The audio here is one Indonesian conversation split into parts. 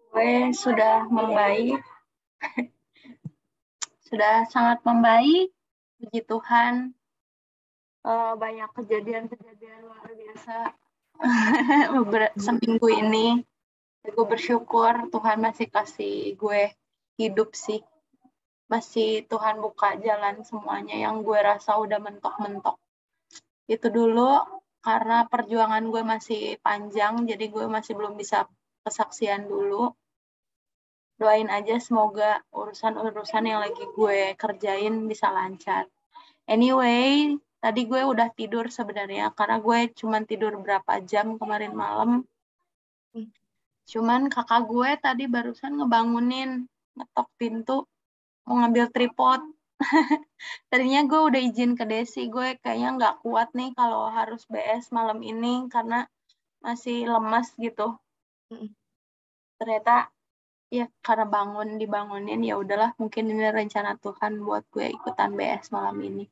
Gue sudah membaik, sudah sangat membaik, puji Tuhan. Banyak kejadian-kejadian luar biasa seminggu ini. Gue bersyukur Tuhan masih kasih gue hidup sih. Masih Tuhan buka jalan semuanya yang gue rasa udah mentok-mentok. Itu dulu karena perjuangan gue masih panjang, jadi gue masih belum bisa kesaksian dulu. Doain aja semoga urusan-urusan yang lagi gue kerjain bisa lancar. Anyway, tadi gue udah tidur sebenarnya karena gue cuma tidur berapa jam kemarin malam. Cuman kakak gue tadi barusan ngebangunin, ngetok pintu, mau ngambil tripod. Tadinya gue udah izin ke Desi, gue kayaknya nggak kuat nih kalau harus BS malam ini karena masih lemas gitu. Ternyata ya karena dibangunin ya udahlah, mungkin ini rencana Tuhan buat gue ikutan BS malam ini.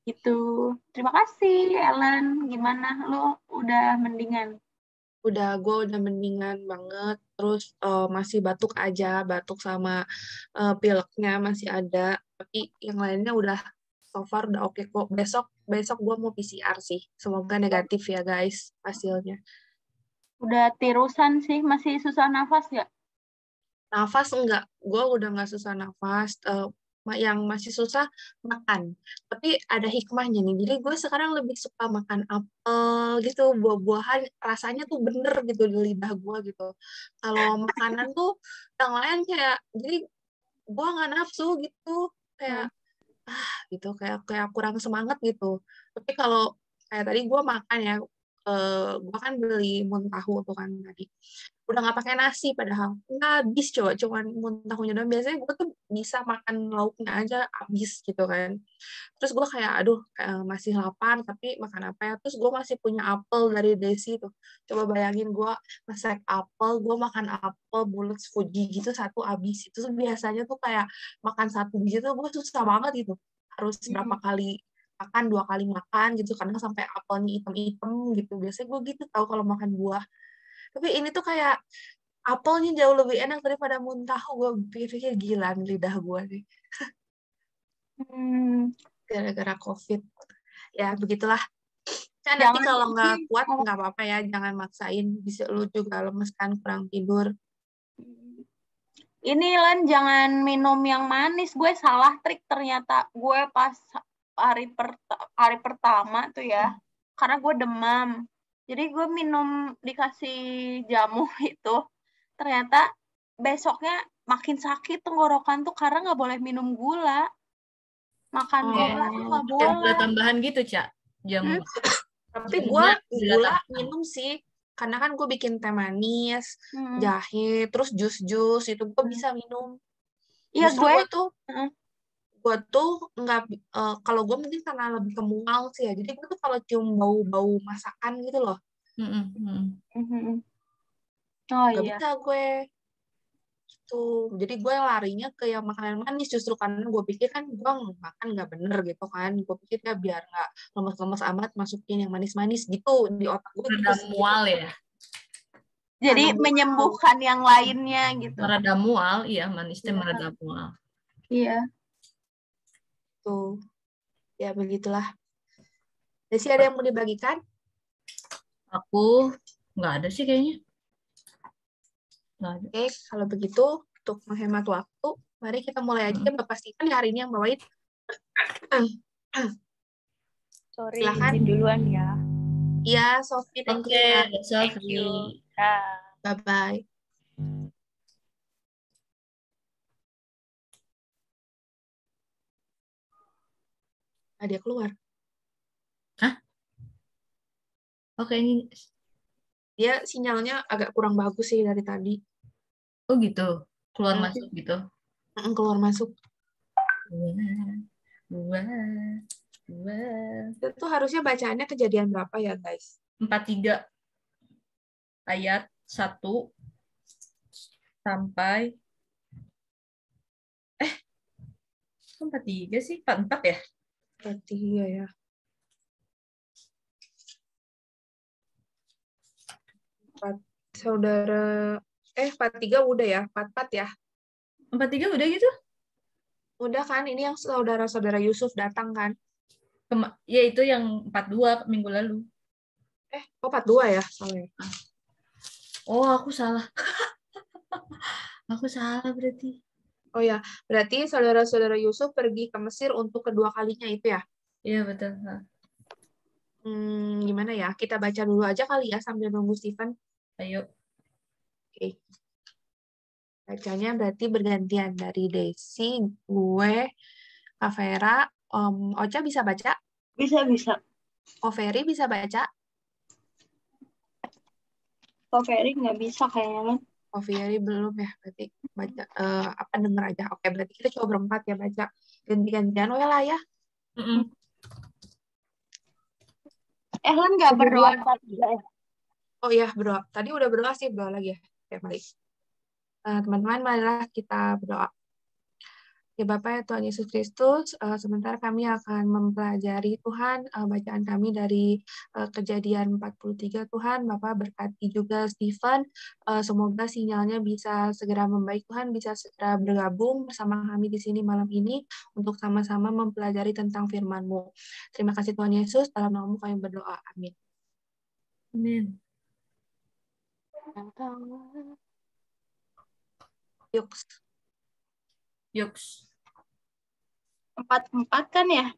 Gitu. Terima kasih Ellen. Gimana lo udah mendingan? Gue udah mendingan banget. Terus masih batuk aja, batuk sama pileknya masih ada. Tapi yang lainnya udah so far udah oke kok. Besok gue mau PCR sih. Semoga negatif ya guys hasilnya. Udah tirusan sih, masih susah nafas ya? Nafas enggak, gue udah nggak susah nafas. Yang masih susah makan. Tapi ada hikmahnya nih. Jadi gue sekarang lebih suka makan apel gitu, buah-buahan rasanya tuh bener gitu di lidah gue gitu. Kalau makanan tuh yang lain kayak, jadi gue nggak nafsu gitu, kayak gitu, kayak kurang semangat gitu. Tapi kalau kayak tadi gue makan ya, gue kan beli muntahu tuh kan tadi. Udah nggak pakai nasi padahal nggak habis, coba cuman muntahunya doang. Biasanya gue tuh bisa makan lauknya aja habis gitu kan. Terus gue kayak aduh masih lapar tapi makan apa ya, terus gue masih punya apel dari Desi tuh. Coba bayangin gue masak apel, gue makan apel bulat Fuji gitu satu habis. Itu tuh biasanya tuh kayak makan satu biji tuh gue susah banget gitu, harus berapa kali makan, 2 kali makan gitu karena sampai apelnya hitam-hitam gitu. Biasanya gue gitu tahu kalau makan buah. Tapi ini tuh kayak apelnya jauh lebih enak daripada muntah. Gue pikir gila nih lidah gue nih. Gara-gara COVID. Ya begitulah. Kan nanti kalau nggak kuat nggak apa-apa ya, jangan maksain. Bisa lu juga lemes kan, kurang tidur. Ini Len, jangan minum yang manis. Gue salah trik ternyata. Gue pas hari pertama tuh ya, karena gue demam. Jadi gue dikasih jamu itu. Ternyata besoknya makin sakit tenggorokan tuh karena nggak boleh minum gula. Makan gula tuh nggak boleh. Gula tambahan gitu, Cak? Jamu. Tapi gue gula minum sih. Karena kan gue bikin teh manis, jahe, terus jus-jus, itu gue bisa minum. Iya, Justru gue tuh nggak, kalau gue mungkin karena lebih ke mual sih ya. Jadi gue tuh kalau cium bau-bau masakan gitu loh. Gak bisa gue. Gitu. Jadi gue larinya ke yang makanan manis justru karena gue pikir kan gue makan nggak bener gitu kan. Gue pikir ya biar nggak lemes-lemes amat masukin yang manis-manis gitu di otak gue. Reda mual ya. Jadi menyembuhkan yang lainnya gitu. Mereda mual, iya manisnya mereda mual. Iya. Tuh. Ya begitulah. Desi ada yang mau dibagikan? Aku nggak ada sih kayaknya. Oke, kalau begitu untuk menghemat waktu, mari kita mulai aja. Pastikan hari ini yang bawain. Sorry, izin duluan ya. Iya, Sophie, thank you. Thank you. Bye-bye. Dia keluar. Hah? Oke, ini dia sinyalnya agak kurang bagus sih dari tadi. Oh gitu, keluar masuk gitu. Keluar masuk. Itu harusnya bacaannya kejadian berapa ya guys? 43 ayat 1 sampai 43 sih, 44 ya? 43 ya. 4 saudara 43 udah ya, 44 ya. 43 udah gitu? Udah kan, ini yang saudara-saudara Yusuf datang kan? Ya itu yang 42 minggu lalu. 42 ya, soalnya. Oh, aku salah. Aku salah berarti. Oh ya, berarti saudara-saudara Yusuf pergi ke Mesir untuk kedua kalinya itu ya? Iya, betul. Gimana ya? Kita baca dulu aja kali ya sambil nunggu Steven. Ayo. Oke. Bacanya berarti bergantian dari Desi, gue, Kak Vera, Om Ocha bisa baca? Bisa, bisa. Ko Ferry bisa baca? Kok Ferry nggak bisa kayaknya kan? Ko Ferry belum ya, berarti baca denger aja. Oke, berarti kita coba berempat ya baca. Ganti-gantian oh ya lah ya. Mm-mm. Lan nggak berdoa Kemudian, tadi ya? oh iya berdoa. Tadi udah berdoa sih, berdoa lagi ya. Oke, mari. Teman-teman, marilah kita berdoa. Ya Bapak ya Tuhan Yesus Kristus, sementara kami akan mempelajari Tuhan, bacaan kami dari Kejadian 43 Tuhan, Bapak berkati juga Stephen, semoga sinyalnya bisa segera membaik Tuhan, bisa segera bergabung bersama kami di sini malam ini untuk sama-sama mempelajari tentang firman-Mu. Terima kasih Tuhan Yesus, dalam nama-Mu kami berdoa, amin. Amin. Yuks. Yuks. 44 kan ya?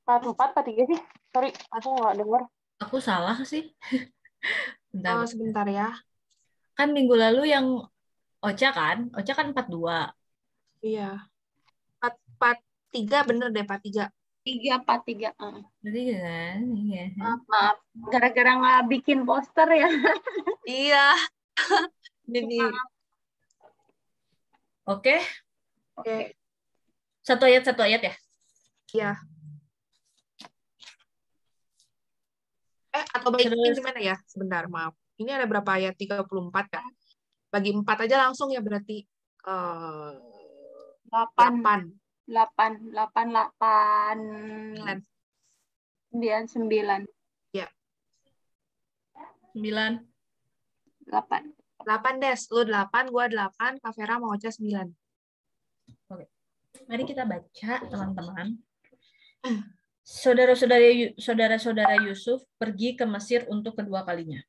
44 apa 3 sih? Sorry, aku nggak dengar. Aku salah sih. Bentar. Sebentar ya. Kan minggu lalu yang Ocha kan? Ocha kan 42. Iya. 43 bener deh, 43. 343. Berarti kan? Iya. Maaf, gara-gara nggak bikin poster ya. Iya. Jadi, Oke. oke. Satu ayat ya? Iya. Atau baiknya gimana ya? Sebentar, maaf. Ini ada berapa ayat? 34 kan? Bagi 4 aja langsung ya berarti. 8. 9. Ya. 9. 8 Des. Lu 8, gua 8, Kak Vera mau Ocha 9. Oke. Mari kita baca, teman-teman. Saudara-saudara Yusuf pergi ke Mesir untuk kedua kalinya.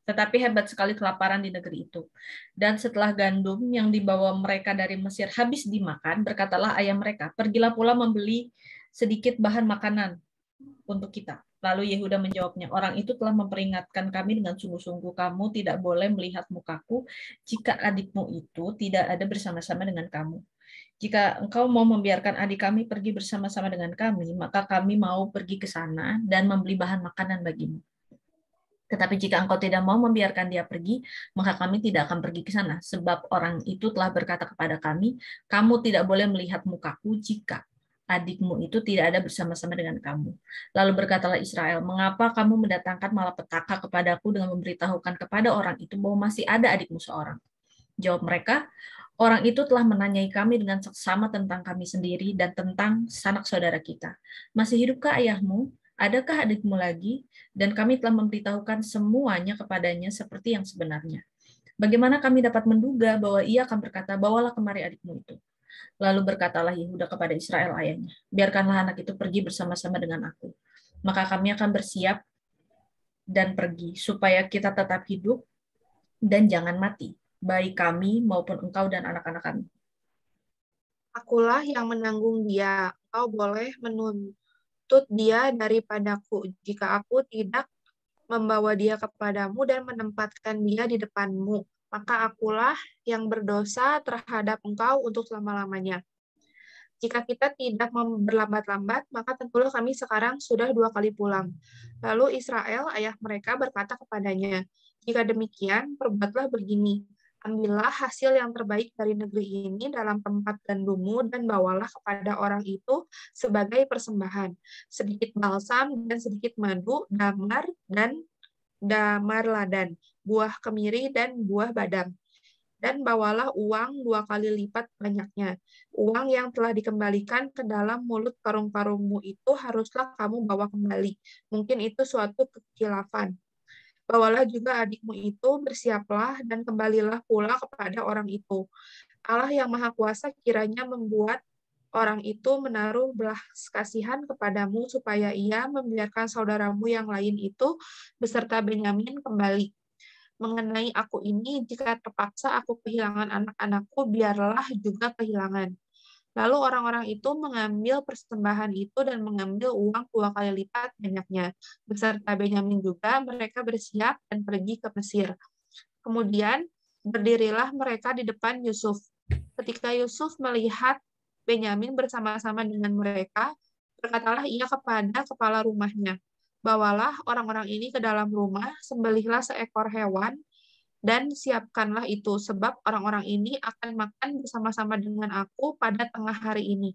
Tetapi hebat sekali kelaparan di negeri itu. Dan setelah gandum yang dibawa mereka dari Mesir habis dimakan, berkatalah ayah mereka, pergilah pula membeli sedikit bahan makanan untuk kita. Lalu Yehuda menjawabnya, orang itu telah memperingatkan kami dengan sungguh-sungguh, kamu tidak boleh melihat mukaku jika adikmu itu tidak ada bersama-sama dengan kamu. Jika engkau mau membiarkan adik kami pergi bersama-sama dengan kami, maka kami mau pergi ke sana dan membeli bahan makanan bagimu. Tetapi jika engkau tidak mau membiarkan dia pergi, maka kami tidak akan pergi ke sana. Sebab orang itu telah berkata kepada kami, kamu tidak boleh melihat mukaku jika adikmu itu tidak ada bersama-sama dengan kamu. Lalu berkatalah Israel, mengapa kamu mendatangkan malapetaka kepadaku dengan memberitahukan kepada orang itu bahwa masih ada adikmu seorang? Jawab mereka, orang itu telah menanyai kami dengan seksama tentang kami sendiri dan tentang sanak saudara kita. Masih hidupkah ayahmu? Adakah adikmu lagi? Dan kami telah memberitahukan semuanya kepadanya seperti yang sebenarnya. Bagaimana kami dapat menduga bahwa ia akan berkata, bawalah kemari adikmu itu. Lalu berkatalah Yehuda kepada Israel ayahnya, biarkanlah anak itu pergi bersama-sama dengan aku. Maka kami akan bersiap dan pergi, supaya kita tetap hidup dan jangan mati, baik kami maupun engkau dan anak-anak kami. Akulah yang menanggung dia. Engkau boleh menuntut dia daripadaku jika aku tidak membawa dia kepadamu dan menempatkan dia di depanmu. Maka akulah yang berdosa terhadap engkau untuk selama-lamanya. Jika kita tidak berlambat-lambat, maka tentulah kami sekarang sudah 2 kali pulang. Lalu Israel, ayah mereka, berkata kepadanya, jika demikian, perbuatlah begini. Ambillah hasil yang terbaik dari negeri ini dalam tempat gandummu dan bawalah kepada orang itu sebagai persembahan. Sedikit balsam dan sedikit madu, damar ladan, buah kemiri dan buah badam. Dan bawalah uang 2 kali lipat banyaknya. Uang yang telah dikembalikan ke dalam mulut karung-karungmu itu haruslah kamu bawa kembali. Mungkin itu suatu kekhilafan. Bawalah juga adikmu itu, bersiaplah, dan kembalilah pula kepada orang itu. Allah yang Maha Kuasa kiranya membuat orang itu menaruh belas kasihan kepadamu supaya ia membiarkan saudaramu yang lain itu beserta Benyamin kembali. Mengenai aku ini, jika terpaksa aku kehilangan anak-anakku, biarlah juga kehilangan. Lalu orang-orang itu mengambil persembahan itu dan mengambil uang 2 kali lipat banyaknya. Beserta Benyamin juga, mereka bersiap dan pergi ke Mesir. Kemudian berdirilah mereka di depan Yusuf. Ketika Yusuf melihat Benyamin bersama-sama dengan mereka, berkatalah ia kepada kepala rumahnya, bawalah orang-orang ini ke dalam rumah, sembelihlah seekor hewan, dan siapkanlah itu, sebab orang-orang ini akan makan bersama-sama dengan aku pada tengah hari ini.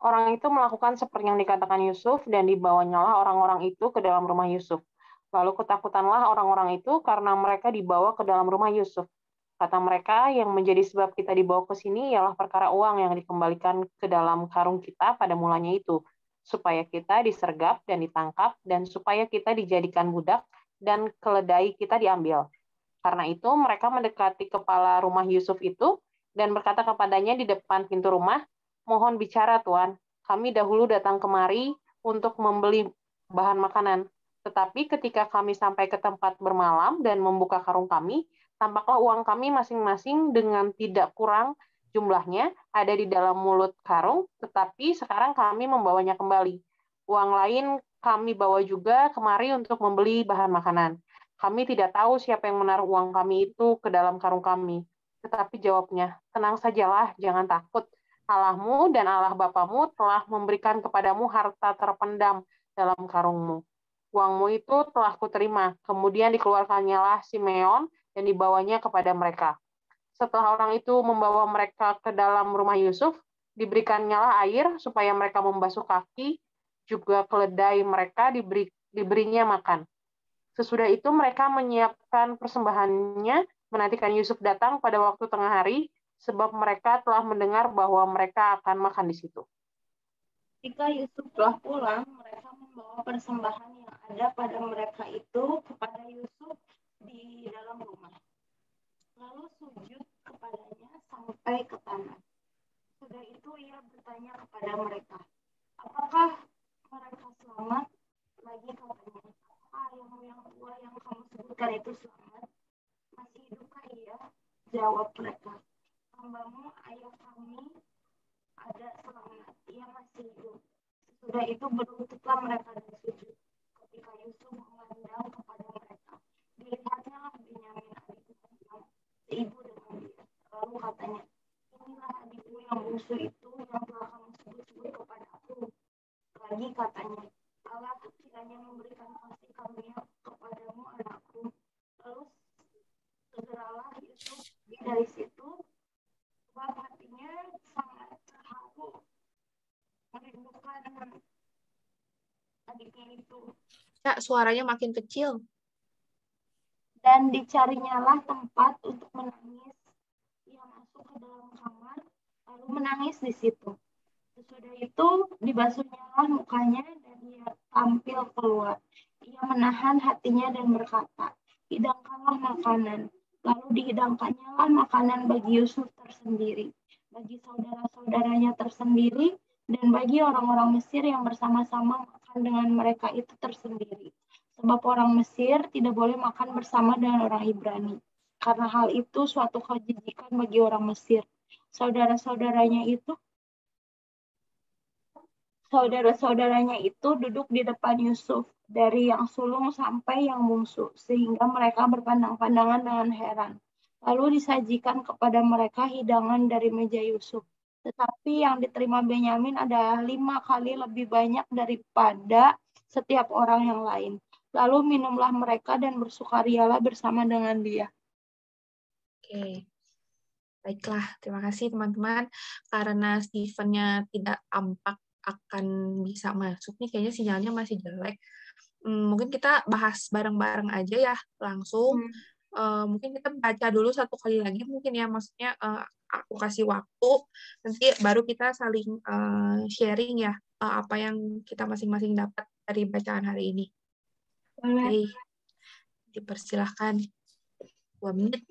Orang itu melakukan seperti yang dikatakan Yusuf, dan dibawanyalah orang-orang itu ke dalam rumah Yusuf. Lalu ketakutanlah orang-orang itu karena mereka dibawa ke dalam rumah Yusuf. Kata mereka, yang menjadi sebab kita dibawa ke sini ialah perkara uang yang dikembalikan ke dalam karung kita pada mulanya itu, supaya kita disergap dan ditangkap, dan supaya kita dijadikan budak, dan keledai kita diambil. Karena itu mereka mendekati kepala rumah Yusuf itu, dan berkata kepadanya di depan pintu rumah, mohon bicara Tuan, kami dahulu datang kemari untuk membeli bahan makanan. Tetapi ketika kami sampai ke tempat bermalam dan membuka karung kami, tampaklah uang kami masing-masing dengan tidak kurang jumlahnya ada di dalam mulut karung, tetapi sekarang kami membawanya kembali. Uang lain kami bawa juga kemari untuk membeli bahan makanan. Kami tidak tahu siapa yang menaruh uang kami itu ke dalam karung kami. Tetapi jawabnya, tenang sajalah, jangan takut. Allahmu dan Allah Bapamu telah memberikan kepadamu harta terpendam dalam karungmu. Uangmu itu telah kuterima. Kemudian dikeluarkannyalah Simeon dan dibawanya kepada mereka. Setelah orang itu membawa mereka ke dalam rumah Yusuf, diberikannya air supaya mereka membasuh kaki, juga keledai mereka diberinya makan. Sesudah itu mereka menyiapkan persembahannya, menantikan Yusuf datang pada waktu tengah hari, sebab mereka telah mendengar bahwa mereka akan makan di situ. Ketika Yusuf telah pulang, mereka membawa persembahan yang ada pada mereka itu kepada Yusuf di dalam rumah. Lalu sujud kepadanya sampai ke tanah. Sudah itu ia bertanya kepada mereka, apakah mereka selamat? Lagi katanya, apakah ayahmu yang tua yang kamu sebutkan itu selamat? Masih hidupkah ia? Jawab mereka, hambamu ayah kami ada selamat, ia masih hidup. Sesudah itu berlututlah mereka dan sujud. Ketika Yusuf memandang kepada mereka, dilihatnya Benyamin adiknya yang seibu dengan dia. Lalu katanya, inilah adikmu yang bungsu itu yang telah kamu sebut-sebut kepada aku. Lagi katanya, Allah kiranya memberikan kasih karunia kepadamu anakku. Lalu segeralah Yusuf pergi dari situ, sebab hatinya sangat terharu merindukan adiknya itu. Ya, suaranya makin kecil. Dan dicarinyalah tempat untuk menangis. Ia masuk ke dalam kamar, lalu menangis di situ. Sesudah itu dibasuhnyalah mukanya dan ia tampil keluar. Ia menahan hatinya dan berkata, hidangkanlah makanan. Lalu dihidangkannyalah makanan bagi Yusuf tersendiri, bagi saudara-saudaranya tersendiri, dan bagi orang-orang Mesir yang bersama-sama makan dengan mereka itu tersendiri. Sebab orang Mesir tidak boleh makan bersama dengan orang Ibrani. Karena hal itu suatu kejijikan bagi orang Mesir. Saudara-saudaranya itu duduk di depan Yusuf, dari yang sulung sampai yang bungsu, sehingga mereka berpandang-pandangan dengan heran. Lalu disajikan kepada mereka hidangan dari meja Yusuf. Tetapi yang diterima Benyamin adalah 5 kali lebih banyak daripada setiap orang yang lain. Lalu minumlah mereka dan bersukarialah bersama dengan dia. Oke. Baiklah, terima kasih teman-teman. Karena Steven-nya tidak tampak akan bisa masuk nih, kayaknya sinyalnya masih jelek. Mungkin kita bahas bareng-bareng aja ya, langsung. Mungkin kita baca dulu 1 kali lagi, mungkin ya, maksudnya aku kasih waktu, nanti baru kita saling sharing ya, apa yang kita masing-masing dapat dari bacaan hari ini. Boleh. Oke. Dipersilahkan 2 menit.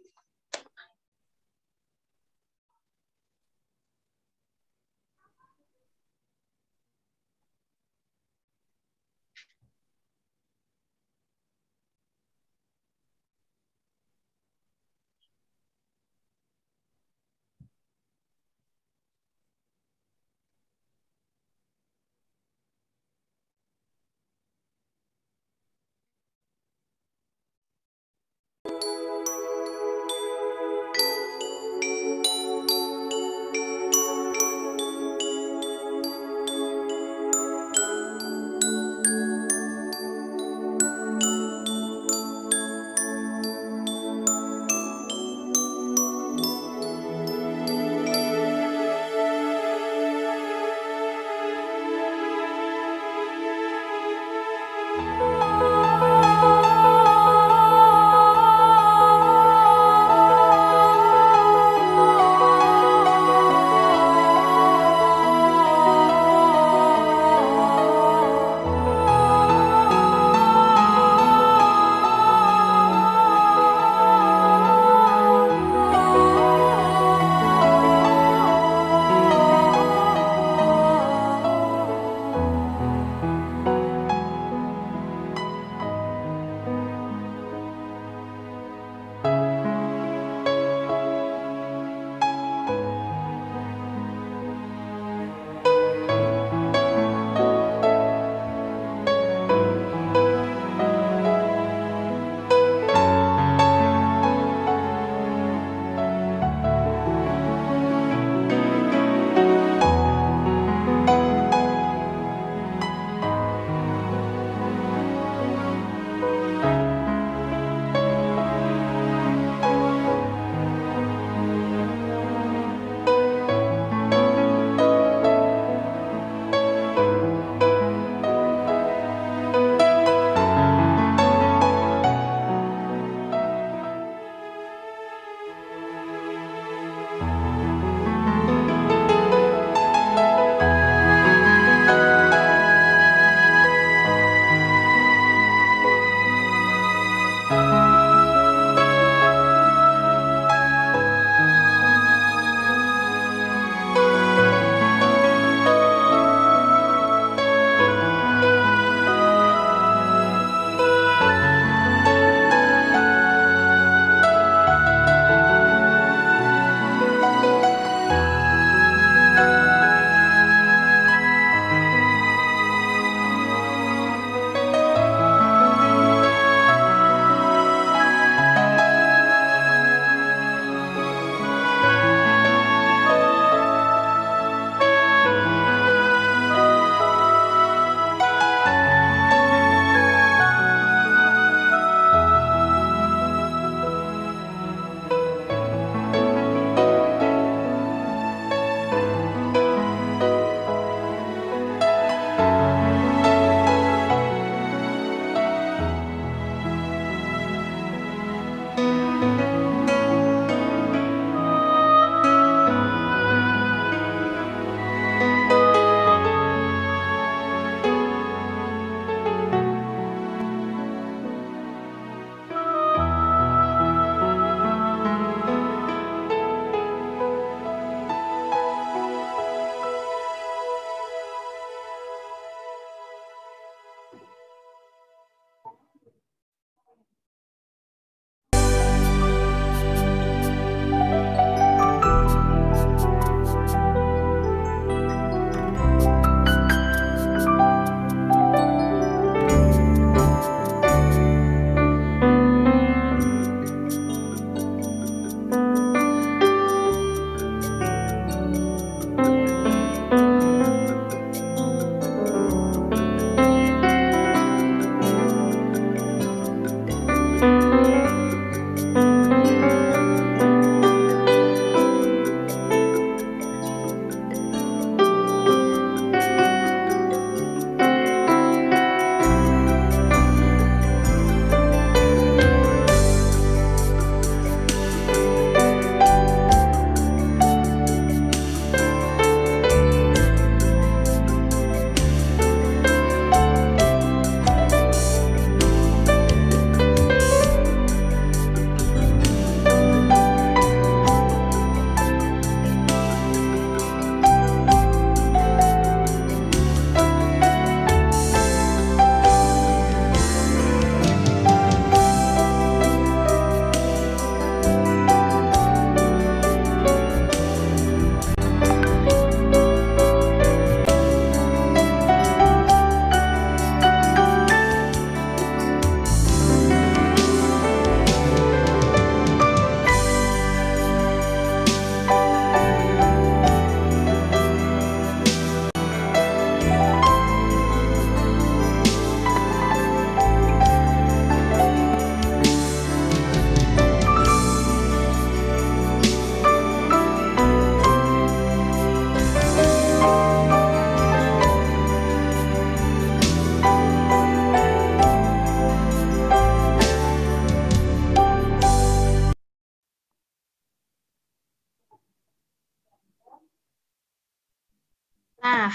Nah,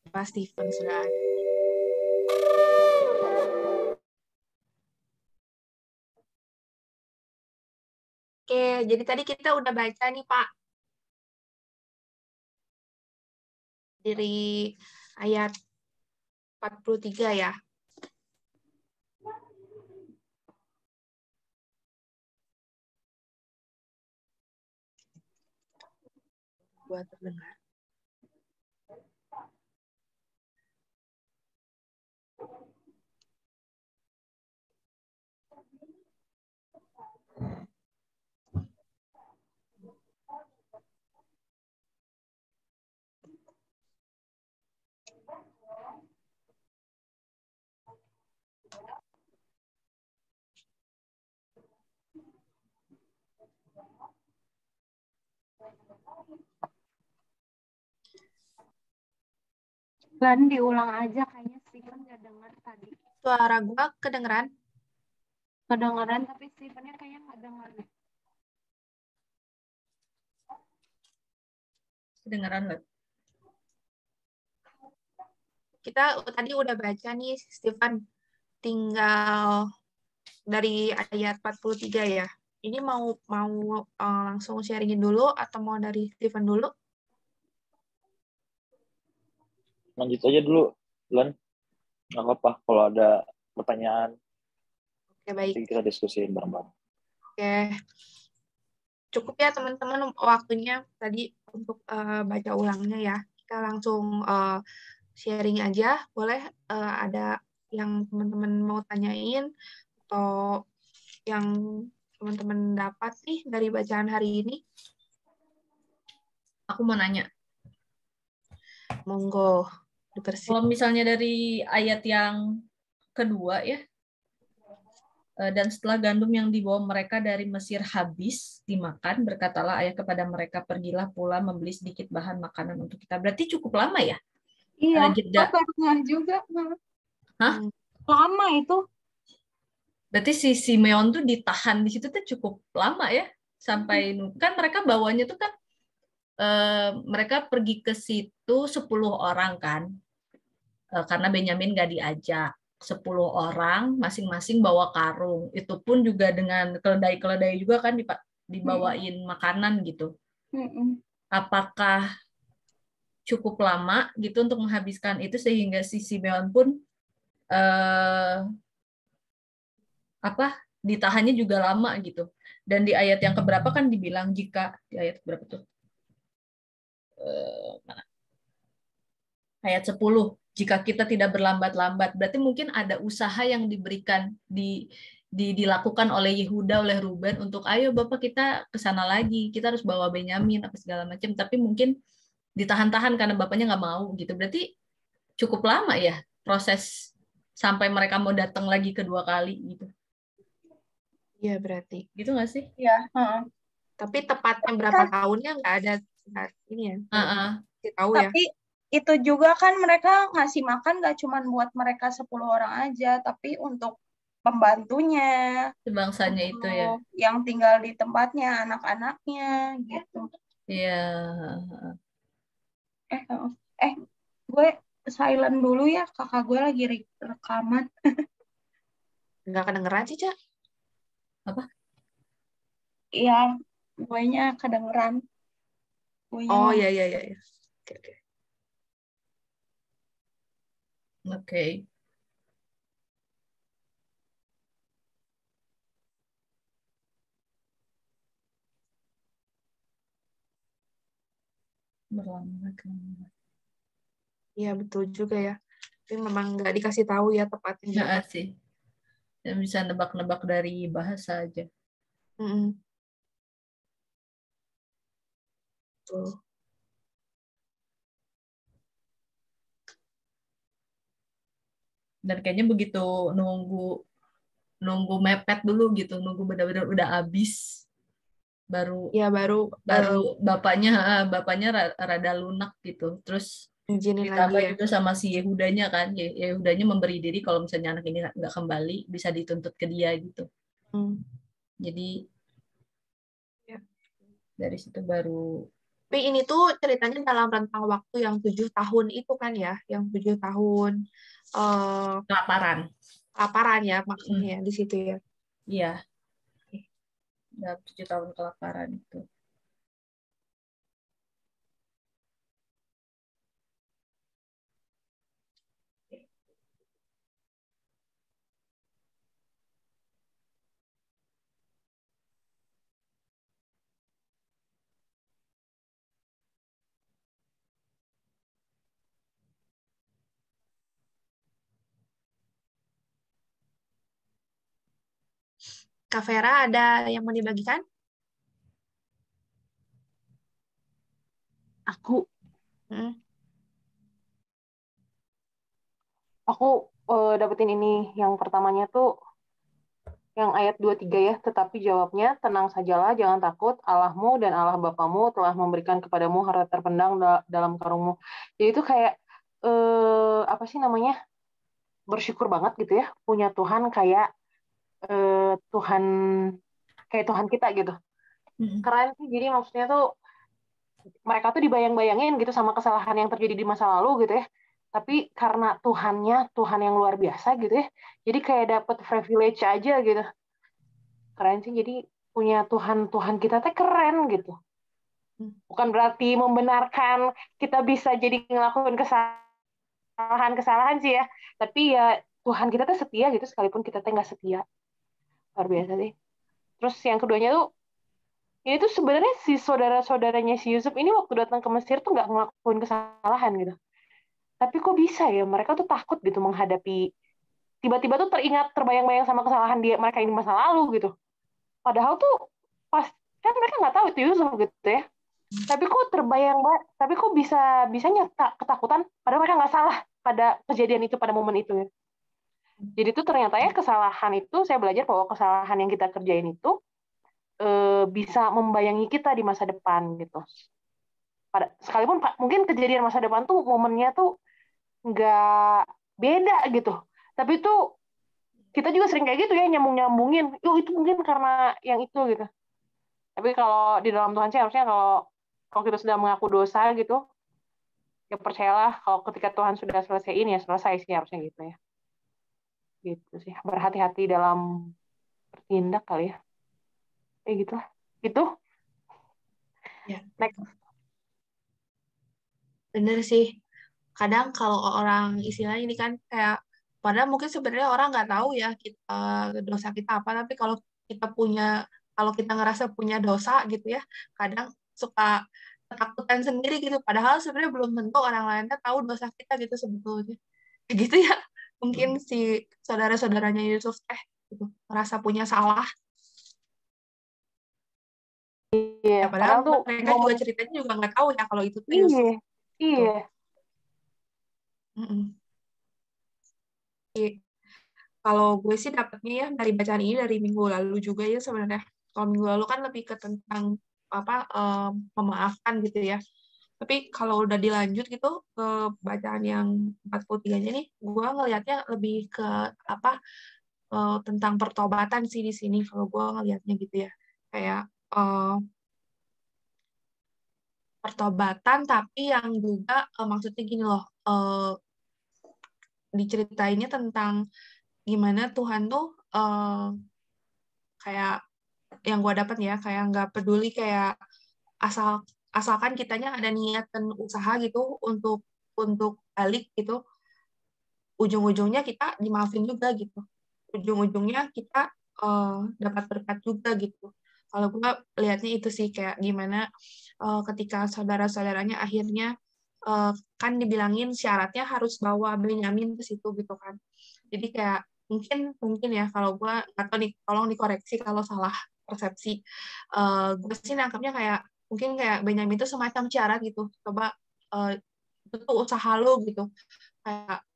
Pak Steven sudah ada. Oke, jadi tadi kita udah baca nih Pak. Dari ayat 43 ya. Buat terdengar. Lan diulang aja, kayaknya Steven nggak dengar tadi. Suara gua kedengeran? Kedengeran tapi Stevennya kayaknya nggak dengar deh. Kedengeran nggak? Kita tadi udah baca nih, Steven. Tinggal dari ayat 43 ya. Ini mau langsung sharingin dulu atau mau dari Steven dulu? Lanjut aja dulu, Lan. Nggak apa-apa kalau ada pertanyaan. Oke, baik. Nanti kita diskusiin bareng-bareng. Oke. Cukup ya teman-teman waktunya tadi untuk baca ulangnya ya. Kita langsung sharing aja. Boleh ada yang teman-teman mau tanyain atau yang teman-teman dapat nih dari bacaan hari ini? Aku mau nanya. Monggo. Kalau misalnya dari ayat yang kedua ya, dan setelah gandum yang dibawa mereka dari Mesir habis dimakan, berkatalah ayah kepada mereka, pergilah pula membeli sedikit bahan makanan untuk kita. Berarti cukup lama ya? Iya, Ada jeda. baru juga. Hah? Lama itu. Berarti si Simeon tuh ditahan di situ tuh cukup lama ya? Sampai kan mereka bawanya tuh kan mereka pergi ke situ 10 orang kan. Karena Benyamin gak diajak. 10 orang masing-masing bawa karung. Itu pun juga dengan keledai-keledai juga kan dibawain makanan gitu. Apakah cukup lama gitu untuk menghabiskan itu sehingga si Simeon pun ditahannya juga lama gitu. Dan di ayat yang keberapa kan dibilang jika di ayat berapa tuh? Ayat 10. Jika kita tidak berlambat-lambat, berarti mungkin ada usaha yang diberikan dilakukan oleh Yehuda, oleh Ruben untuk ayo Bapak kita ke sana lagi, kita harus bawa Benyamin apa segala macam, tapi mungkin ditahan-tahan karena bapaknya nggak mau gitu. Berarti cukup lama ya proses sampai mereka mau datang lagi kedua kali gitu. Iya berarti. Gitu nggak sih? Iya. Tapi tepatnya berapa tahunnya nggak ada ini ya. Tahu ya. Tapi itu juga kan mereka ngasih makan nggak cuma buat mereka 10 orang aja, tapi untuk pembantunya, Sebangsanya itu ya. Yang tinggal di tempatnya, anak-anaknya gitu. Iya. Gue silent dulu ya, kakak gue lagi rekaman. Nggak kedengeran sih, Cak. Apa? Iya, gue-nya kedengeran. Oh, iya. Oke. Oke. Berlama. Iya, betul juga ya. Tapi memang nggak dikasih tahu ya tepatnya. Nggak sih. Dan bisa nebak-nebak dari bahasa aja. Tuh. Dan kayaknya begitu nunggu mepet dulu gitu, nunggu benar-benar udah habis baru bapaknya rada lunak gitu. Terus ditambah juga sama si Yehudanya kan, Yehudanya memberi diri kalau misalnya anak ini nggak kembali bisa dituntut ke dia gitu. Jadi dari situ baru Tapi ini tuh ceritanya dalam rentang waktu yang 7 tahun itu kan ya, yang 7 tahun Kelaparan. kelaparan ya maksudnya di situ ya. Iya. Dalam 7 tahun kelaparan itu. Kak Vera ada yang mau dibagikan? Aku Hmm. dapetin ini. Yang pertamanya tuh yang ayat 23 ya, tetapi jawabnya, tenang sajalah, jangan takut, Allahmu dan Allah Bapamu telah memberikan kepadamu harta terpendam dalam karungmu. Jadi itu kayak, apa sih namanya, bersyukur banget gitu ya, punya Tuhan kayak Tuhan, kayak Tuhan kita gitu. Keren sih, jadi maksudnya tuh, mereka tuh dibayang-bayangin gitu sama kesalahan yang terjadi di masa lalu gitu ya. Tapi karena Tuhannya, Tuhan yang luar biasa gitu ya, jadi kayak dapet privilege aja gitu. Keren sih, jadi punya Tuhan kita teh keren gitu. Bukan berarti membenarkan kita bisa jadi ngelakuin kesalahan sih ya, tapi ya Tuhan kita teh setia gitu sekalipun kita teh nggak setia. Luar biasa sih. Terus yang keduanya tuh, ini tuh sebenarnya si saudara-saudaranya si Yusuf ini waktu datang ke Mesir tuh nggak ngelakuin kesalahan gitu. Tapi kok bisa ya mereka tuh takut gitu menghadapi, tiba-tiba tuh terbayang-bayang sama kesalahan dia mereka ini masa lalu gitu. Padahal tuh pas kan mereka nggak tahu itu Yusuf gitu ya. Tapi kok bisa bisanya ketakutan padahal mereka nggak salah pada kejadian itu, pada momen itu ya. Jadi tuh ternyata ya kesalahan itu, saya belajar bahwa kesalahan yang kita kerjain itu bisa membayangi kita di masa depan gitu. Sekalipun mungkin kejadian masa depan tuh momennya tuh nggak beda gitu, tapi tuh kita juga sering kayak gitu ya, nyambungin, yuk itu mungkin karena yang itu gitu. Tapi kalau di dalam Tuhan sih harusnya kalau kita sudah mengaku dosa gitu, ya percayalah kalau ketika Tuhan sudah selesaiin ya selesai sih harusnya gitu ya. Gitu sih, berhati-hati dalam bertindak kali ya. Gitu lah. Gitu. Ya, Next. bener sih. Kadang kalau orang istilahnya ini kan kayak, padahal mungkin sebenarnya orang nggak tahu ya kita dosa kita apa, tapi kalau kita ngerasa punya dosa gitu ya, kadang suka ketakutan sendiri gitu. Padahal sebenarnya belum tentu orang lainnya tahu dosa kita gitu sebetulnya. Kayak gitu ya. Mungkin si saudara-saudaranya Yusuf gitu, merasa punya salah. Iya, Ya, padahal padahal tuh mereka juga ceritanya juga nggak tahu ya kalau itu tuh iya, Yusuf. iya. Kalau gue sih dapetnya ya dari bacaan ini dari minggu lalu juga ya sebenarnya. Kalau minggu lalu kan lebih ke tentang apa memaafkan gitu ya. Tapi kalau udah dilanjut gitu ke bacaan yang 43-nya nih, gue ngelihatnya lebih ke apa tentang pertobatan sih di sini kalau gue ngelihatnya gitu ya. Kayak pertobatan tapi yang juga maksudnya gini loh, diceritainnya tentang gimana Tuhan tuh kayak yang gue dapat ya, kayak nggak peduli kayak asalkan kitanya ada niat dan usaha gitu untuk balik gitu, ujung-ujungnya kita dimaafin juga gitu, ujung-ujungnya kita dapat berkat juga gitu. Kalau gue lihatnya itu sih kayak gimana ketika saudara-saudaranya akhirnya kan dibilangin syaratnya harus bawa Benyamin ke situ gitu kan. Jadi kayak mungkin ya kalau gue nggak tahu nih, tolong dikoreksi kalau salah persepsi. Gue sih nangkapnya kayak mungkin kayak Benyamin itu semacam syarat gitu. Coba itu tuh usaha lo gitu. Kayak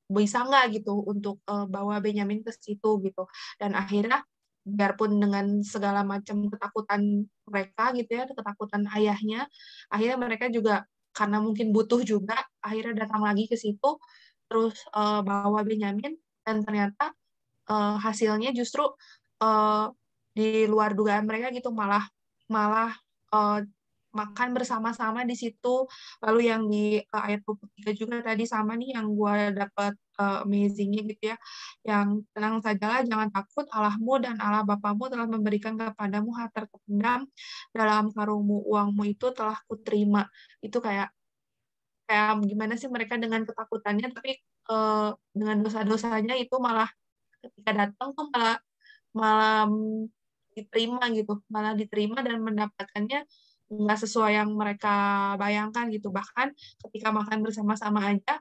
bisa nggak gitu untuk bawa Benyamin ke situ gitu. Dan akhirnya biarpun dengan segala macam ketakutan mereka gitu ya, ketakutan ayahnya, akhirnya mereka juga karena mungkin butuh juga, akhirnya datang lagi ke situ, terus bawa Benyamin, dan ternyata hasilnya justru di luar dugaan mereka gitu, malah makan bersama-sama di situ. Lalu yang di ayat 23 juga tadi sama nih yang gue dapat amazing-nya gitu ya. Yang tenang sajalah, jangan takut, Allahmu dan Allah Bapamu telah memberikan kepadamu harta terpendam dalam karungmu, uangmu itu telah kuterima. Itu kayak gimana sih mereka dengan ketakutannya, tapi dengan dosa-dosanya itu malah ketika datang tuh malah diterima dan mendapatkannya nggak sesuai yang mereka bayangkan gitu. Bahkan ketika makan bersama-sama aja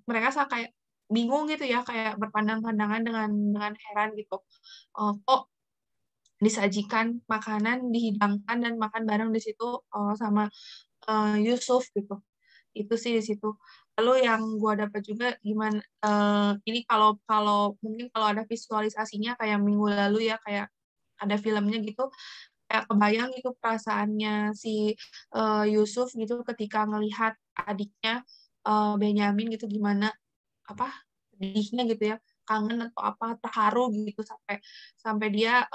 mereka kayak bingung gitu ya, kayak berpandang-pandangan dengan heran gitu. Kok disajikan makanan, dihidangkan dan makan bareng di situ sama Yusuf gitu. Itu sih di situ. Lalu yang gue dapat juga gimana ini kalau mungkin kalau ada visualisasinya kayak minggu lalu ya, kayak ada filmnya gitu, kayak kebayang gitu perasaannya si Yusuf gitu ketika ngelihat adiknya Benyamin gitu, gimana apa sedihnya gitu ya, kangen atau apa, terharu gitu sampai sampai dia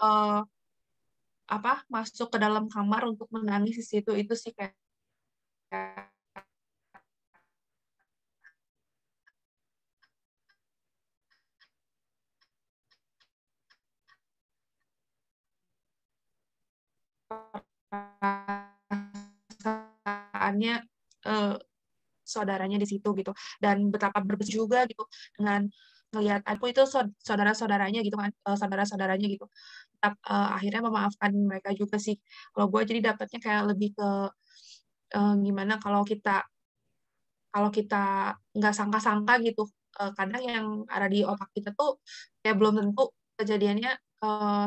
masuk ke dalam kamar untuk menangis di situ. Itu sih kayak perasaannya saudaranya di situ gitu, dan betapa berbesar juga gitu dengan ngelihat aku itu saudara-saudaranya gitu kan, saudara-saudaranya gitu, tetap akhirnya memaafkan mereka juga sih. Kalau gue jadi dapatnya kayak lebih ke gimana kalau kita nggak sangka-sangka gitu, kadang yang ada di otak kita tuh kayak belum tentu kejadiannya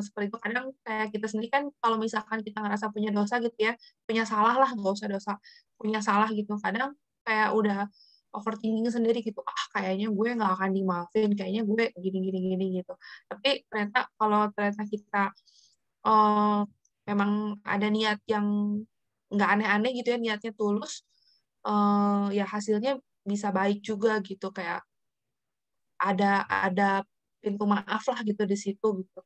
seperti itu. Kadang kayak kita sendiri kan kalau misalkan kita ngerasa punya dosa gitu ya, punya salah lah, nggak usah dosa, punya salah gitu, kadang kayak udah overthinking sendiri gitu, kayaknya gue nggak akan dimaafin, kayaknya gue gini gitu. Tapi kalau ternyata kita memang ada niat yang nggak aneh-aneh gitu ya, niatnya tulus, ya hasilnya bisa baik juga gitu, kayak ada pintu maaf lah gitu di situ gitu,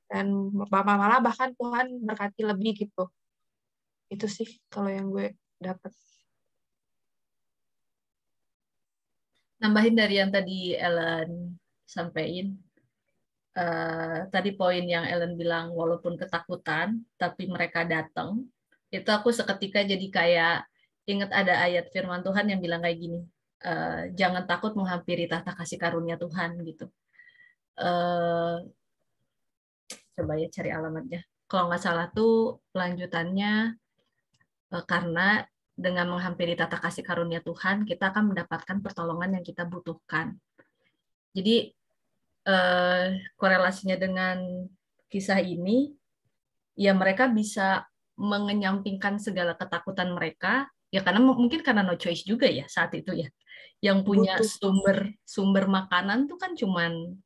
dan malah bahkan Tuhan berkati lebih gitu. Itu sih kalau yang gue dapat. Nambahin dari yang tadi Ellen sampaikan, tadi poin yang Ellen bilang walaupun ketakutan tapi mereka datang, itu aku seketika jadi kayak ingat ada ayat firman Tuhan yang bilang kayak gini, jangan takut menghampiri tahta kasih karunia Tuhan gitu. Coba ya cari alamatnya. Kalau nggak salah tuh lanjutannya, karena dengan menghampiri tahta kasih karunia Tuhan kita akan mendapatkan pertolongan yang kita butuhkan. Jadi korelasinya dengan kisah ini, ya mereka bisa mengenyampingkan segala ketakutan mereka, ya karena mungkin karena no choice juga ya saat itu ya. Yang punya sumber makanan tuh kan cuman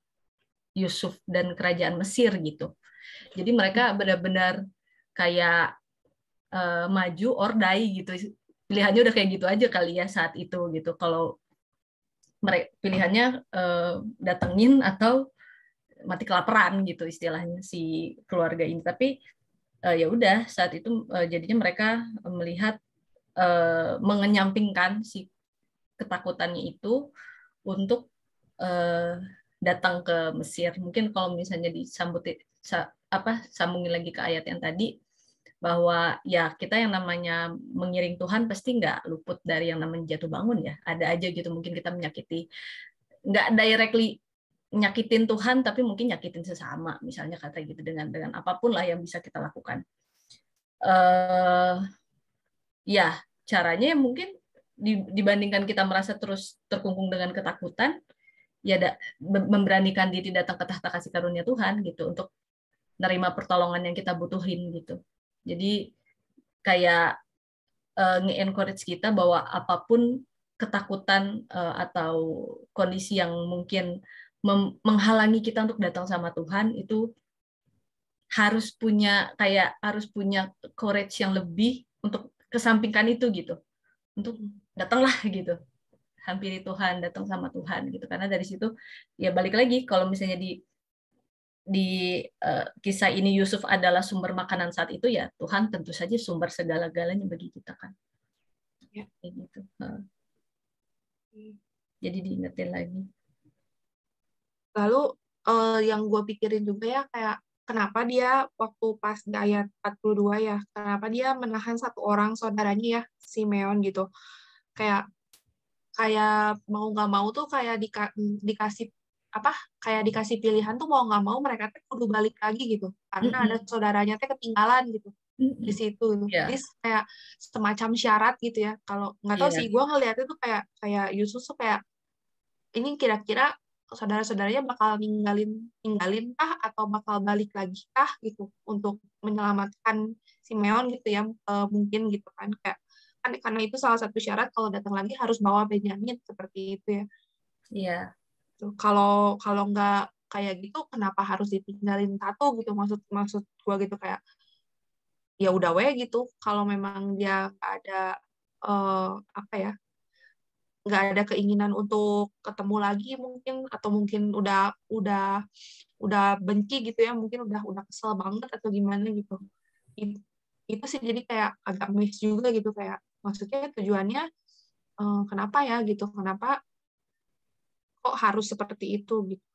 Yusuf dan kerajaan Mesir gitu. Jadi mereka benar-benar kayak maju or die gitu. Pilihannya udah kayak gitu aja kali ya saat itu gitu. Kalau mereka pilihannya datengin atau mati kelaparan gitu istilahnya si keluarga ini. Tapi ya udah saat itu jadinya mereka melihat mengenyampingkan si ketakutannya itu untuk datang ke Mesir. Mungkin kalau misalnya sambungin lagi ke ayat yang tadi, bahwa ya kita yang namanya mengiring Tuhan pasti nggak luput dari yang namanya jatuh bangun ya. Ada aja gitu mungkin kita menyakiti, nggak directly nyakitin Tuhan tapi mungkin nyakitin sesama, misalnya kata gitu, dengan apapun lah yang bisa kita lakukan. Ya caranya mungkin dibandingkan kita merasa terus terkungkung dengan ketakutan, ya memberanikan diri datang ke tahta kasih karunia Tuhan gitu untuk nerima pertolongan yang kita butuhin gitu. Jadi kayak nge-encourage kita bahwa apapun ketakutan atau kondisi yang mungkin menghalangi kita untuk datang sama Tuhan, itu harus punya courage yang lebih untuk kesampingkan itu gitu, untuk datanglah gitu, hampiri Tuhan, datang sama Tuhan gitu. Karena dari situ ya balik lagi, kalau misalnya di kisah ini Yusuf adalah sumber makanan saat itu, ya Tuhan tentu saja sumber segala-galanya bagi kita kan. Ya. Kayak gitu. Jadi diingetin lagi. Lalu yang gue pikirin juga ya kayak kenapa dia waktu pas di ayat 42 ya, kenapa dia menahan satu orang saudaranya ya, Simeon gitu. Kayak mau nggak mau tuh kayak dikasih apa? Kayak dikasih pilihan tuh mau nggak mau mereka tuh kudu balik lagi gitu. Karena ada saudaranya tuh ketinggalan gitu di situ. Yeah. Jadi kayak semacam syarat gitu ya. Kalau nggak tahu sih, gue ngeliatnya tuh kayak Yusuf tuh kayak ini kira-kira saudara-saudaranya bakal ninggalin kah atau bakal balik lagi kah gitu untuk menyelamatkan Simeon gitu ya, mungkin gitu kan, kayak kan karena itu salah satu syarat kalau datang lagi harus bawa Benyamin seperti itu ya. Iya. Kalau nggak kayak gitu kenapa harus ditinggalin satu gitu, maksud gua gitu kayak ya udah gitu kalau memang dia nggak ada apa ya, nggak ada keinginan untuk ketemu lagi mungkin, atau mungkin udah benci gitu ya, mungkin udah kesel banget atau gimana gitu. Itu sih jadi kayak agak miss juga gitu, kayak maksudnya tujuannya kenapa ya gitu, kenapa kok harus seperti itu gitu.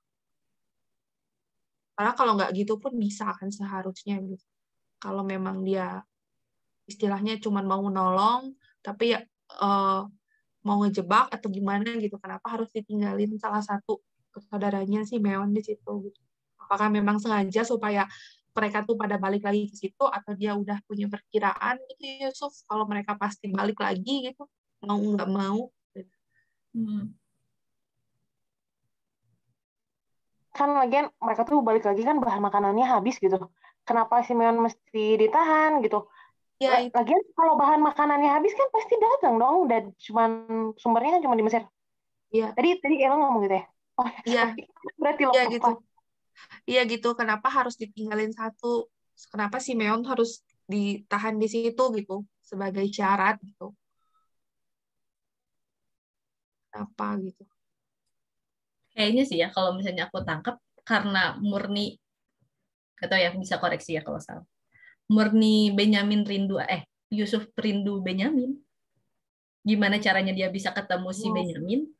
Karena kalau nggak gitu pun bisa kan seharusnya gitu. Kalau memang dia istilahnya cuma mau nolong tapi ya mau ngejebak atau gimana gitu, kenapa harus ditinggalin salah satu saudaranya si Meon di situ gitu. Apakah memang sengaja supaya mereka tuh pada balik lagi ke situ, atau dia udah punya perkiraan gitu Yusuf kalau mereka pasti balik lagi gitu, mau nggak mau gitu. Kan lagian mereka tuh balik lagi kan bahan makanannya habis gitu. Kenapa Simeon mesti ditahan gitu? Ya, itu. Lagian kalau bahan makanannya habis kan pasti dagang dong, dan sumbernya kan cuma di Mesir. Iya. Tadi Ella ngomong gitu ya. Oh, iya. Berarti Iya lepas gitu. lah. Iya gitu. Kenapa harus ditinggalin satu? Kenapa Simeon harus ditahan di situ gitu sebagai syarat gitu? Apa gitu? Kayaknya sih ya kalau misalnya aku tangkap karena murni, atau ya bisa koreksi ya kalau salah. Murni Benyamin Yusuf rindu Benyamin. Gimana caranya dia bisa ketemu si Benyamin?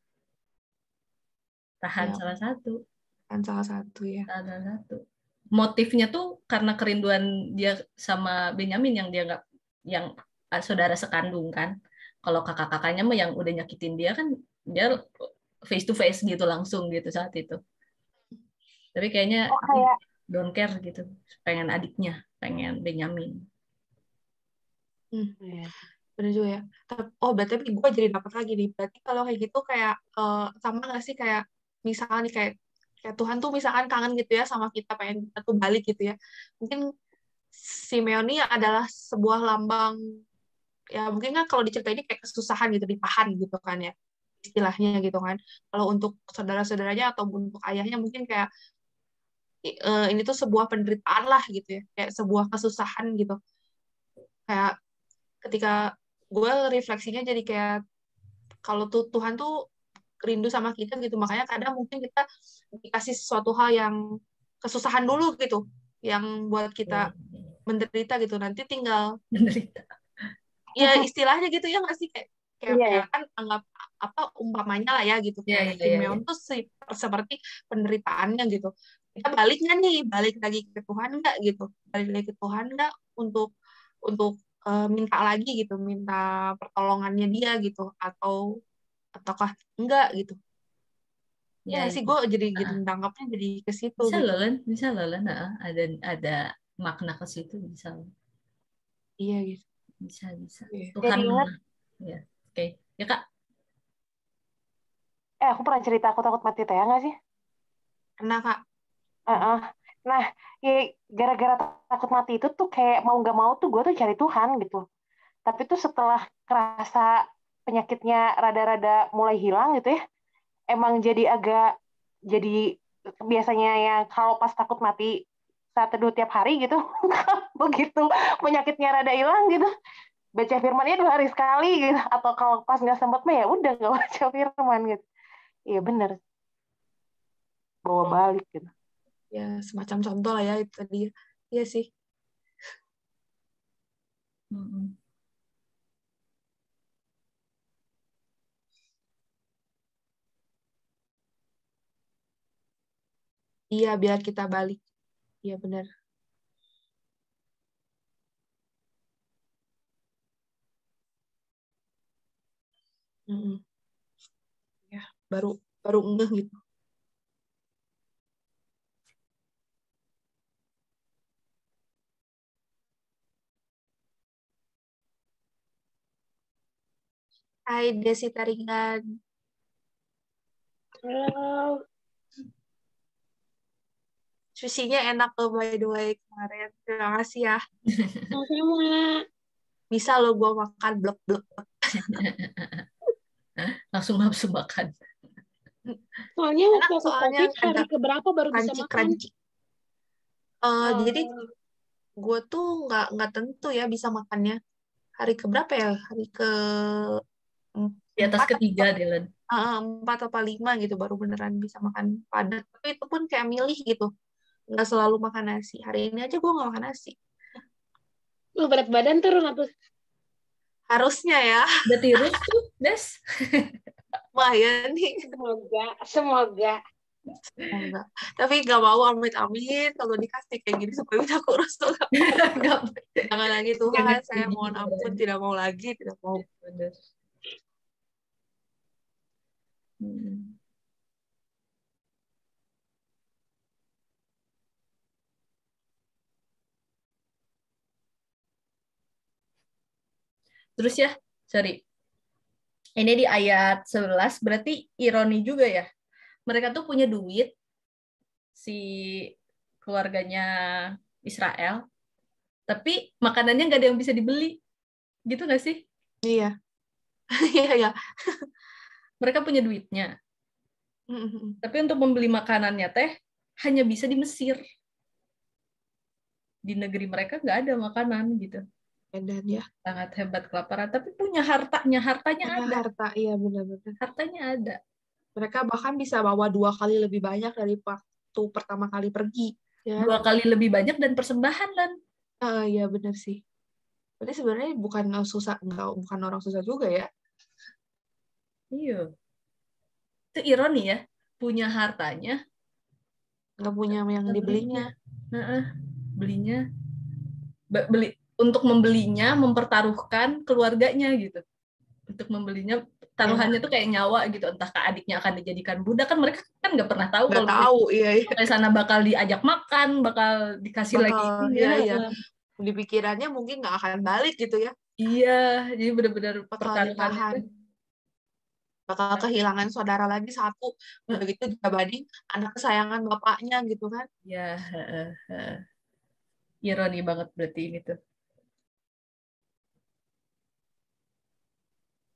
Tahan Ya, salah satu. kan salah satu ya. Salah satu. Motifnya tuh karena kerinduan dia sama Benyamin yang dia nggak, yang saudara sekandung kan. Kalau kakak-kakaknya mah yang udah nyakitin dia kan, dia face to face gitu langsung gitu saat itu. Tapi kayaknya don't care gitu, pengen adiknya, pengen Benyamin. Bener juga ya. Oh, berarti gue jadi dapat lagi nih. Berarti kalau kayak gitu kayak sama nggak sih kayak misalnya nih kayak Tuhan tuh misalkan kangen gitu ya sama kita, pengen kita tuh balik gitu ya. Mungkin Simeon ini adalah sebuah lambang ya, mungkin kan kalau diceritain ini kayak kesusahan gitu, ditahan gitu kan ya istilahnya gitu kan. Kalau untuk saudara-saudaranya atau untuk ayahnya mungkin kayak ini tuh sebuah penderitaan lah gitu ya, kayak sebuah kesusahan gitu. Kayak ketika gue refleksinya jadi kayak kalau tuh Tuhan tuh rindu sama kita gitu, makanya kadang mungkin kita dikasih sesuatu hal yang kesusahan dulu gitu, yang buat kita menderita gitu, nanti tinggal menderita. Ya istilahnya gitu ya nggak sih, kayak kan anggap apa umpamanya lah ya gitu, kayak Simeon tuh seperti penderitaannya gitu. Kita balik nggak nih, balik lagi ke Tuhan nggak gitu, balik lagi ke Tuhan nggak untuk minta lagi gitu, minta pertolongannya dia gitu, ataukah enggak gitu. Ya sih, gue jadi tangkapnya jadi ke situ bisa gitu. Bisa loh, ada makna ke situ bisa. Iya gitu. Bisa. Tuhan ingat. Ya, oke. Ya Kak. Aku pernah cerita aku takut mati teh nggak sih? Pernah Kak. Nah, ya gara-gara takut mati itu tuh kayak mau nggak mau tuh gue tuh cari Tuhan gitu. Tapi tuh setelah kerasa penyakitnya rada-rada mulai hilang gitu ya, emang jadi biasanya yang kalau pas takut mati saat teduh tiap hari gitu, begitu penyakitnya rada hilang gitu, baca firmannya 2 hari sekali gitu, atau kalau pas nggak sempat mah ya udah nggak baca firman gitu. Iya bener, bawa balik gitu. Ya semacam contoh lah ya itu tadi. Iya sih. Mm-mm. Iya biar kita balik. Iya benar. Mm-mm. Ya baru baru ngeh gitu. Hai Desi Taringan. Halo. Sushinya enak loh by the way kemarin. Terima kasih ya. Sama-sama. Bisa lo gue makan blek-blek. Langsung nafsu makan. Soalnya Enak waktu aku soalnya COVID hari ada keberapa baru bisa makan. crunchy-crunchy. Jadi Oh. gue tuh nggak tentu ya bisa makannya. Hari keberapa ya? Hari ke Di atas 4 ketiga, Dylan. 4 apa 5 gitu baru beneran bisa makan padat. Tapi itu pun kayak milih gitu. Nggak selalu makan nasi. Hari ini aja gue nggak makan nasi. Lu berat badan turun atau? Harusnya ya. Udah tirus tuh, Des. Wah ya nih. Semoga. Enggak. Tapi nggak mau amit-amit kalau dikasih kayak gini supaya bisa kurus tuh. Nggak, Jangan lagi jangan Tuhan, saya kayak mohon gitu, ampun, Ren. tidak mau lagi, tidak mau. Bener. Hmm. Terus ya, sorry. Ini di ayat 11, berarti ironi juga ya. Mereka tuh punya duit, si keluarganya Israel, tapi makanannya nggak ada yang bisa dibeli. Gitu nggak sih? Iya, iya, iya. Mereka punya duitnya, tapi untuk membeli makanannya teh hanya bisa di Mesir. Di negeri mereka nggak ada makanan gitu. Dan ya, Sangat hebat kelaparan, tapi punya hartanya punya ada. harta, iya benar-benar. Hartanya ada. Mereka bahkan bisa bawa 2 kali lebih banyak dari waktu pertama kali pergi. Ya, 2 kali lebih banyak dan persembahan, dan iya benar sih. Berarti sebenarnya bukan susah, bukan orang susah juga ya. iya. Itu ironi ya, punya hartanya, Nggak punya yang dibelinya. belinya beli untuk membelinya, mempertaruhkan keluarganya gitu. Untuk membelinya taruhannya tuh kayak nyawa gitu, entah ke adiknya akan dijadikan budak, kan mereka kan nggak pernah tahu Nggak kalau tahu, iya, iya. sampai sana bakal diajak makan, bakal dikasih lagi Iya, iya. ininya. Di pikirannya mungkin nggak akan balik gitu ya. Iya, jadi benar-benar Bakal pertaruhan ditahan. itu. Bakal kehilangan saudara lagi 1. Udah gitu juga banding anak kesayangan bapaknya gitu kan. Ya, ironi banget berarti ini tuh.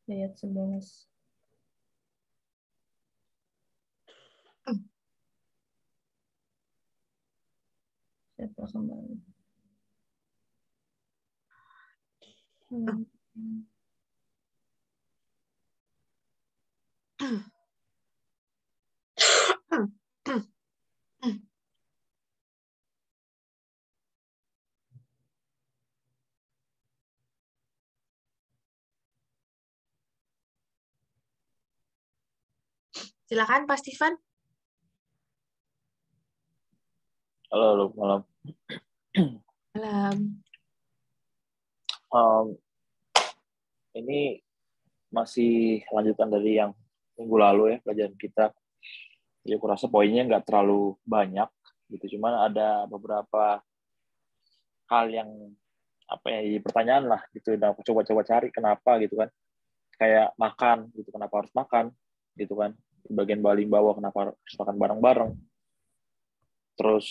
Ayat 11. Siapa kembali? Silakan Pak Steven. Halo, malam. Malam. Ini masih lanjutan dari yang minggu lalu ya, pelajaran kita. Ya, aku rasa poinnya nggak terlalu banyak gitu, cuman ada beberapa hal yang apa ya, jadi pertanyaan lah gitu. Dan aku coba-coba cari kenapa gitu kan, kayak makan gitu, kenapa harus makan gitu kan, di bagian paling bawah kenapa harus makan bareng-bareng. Terus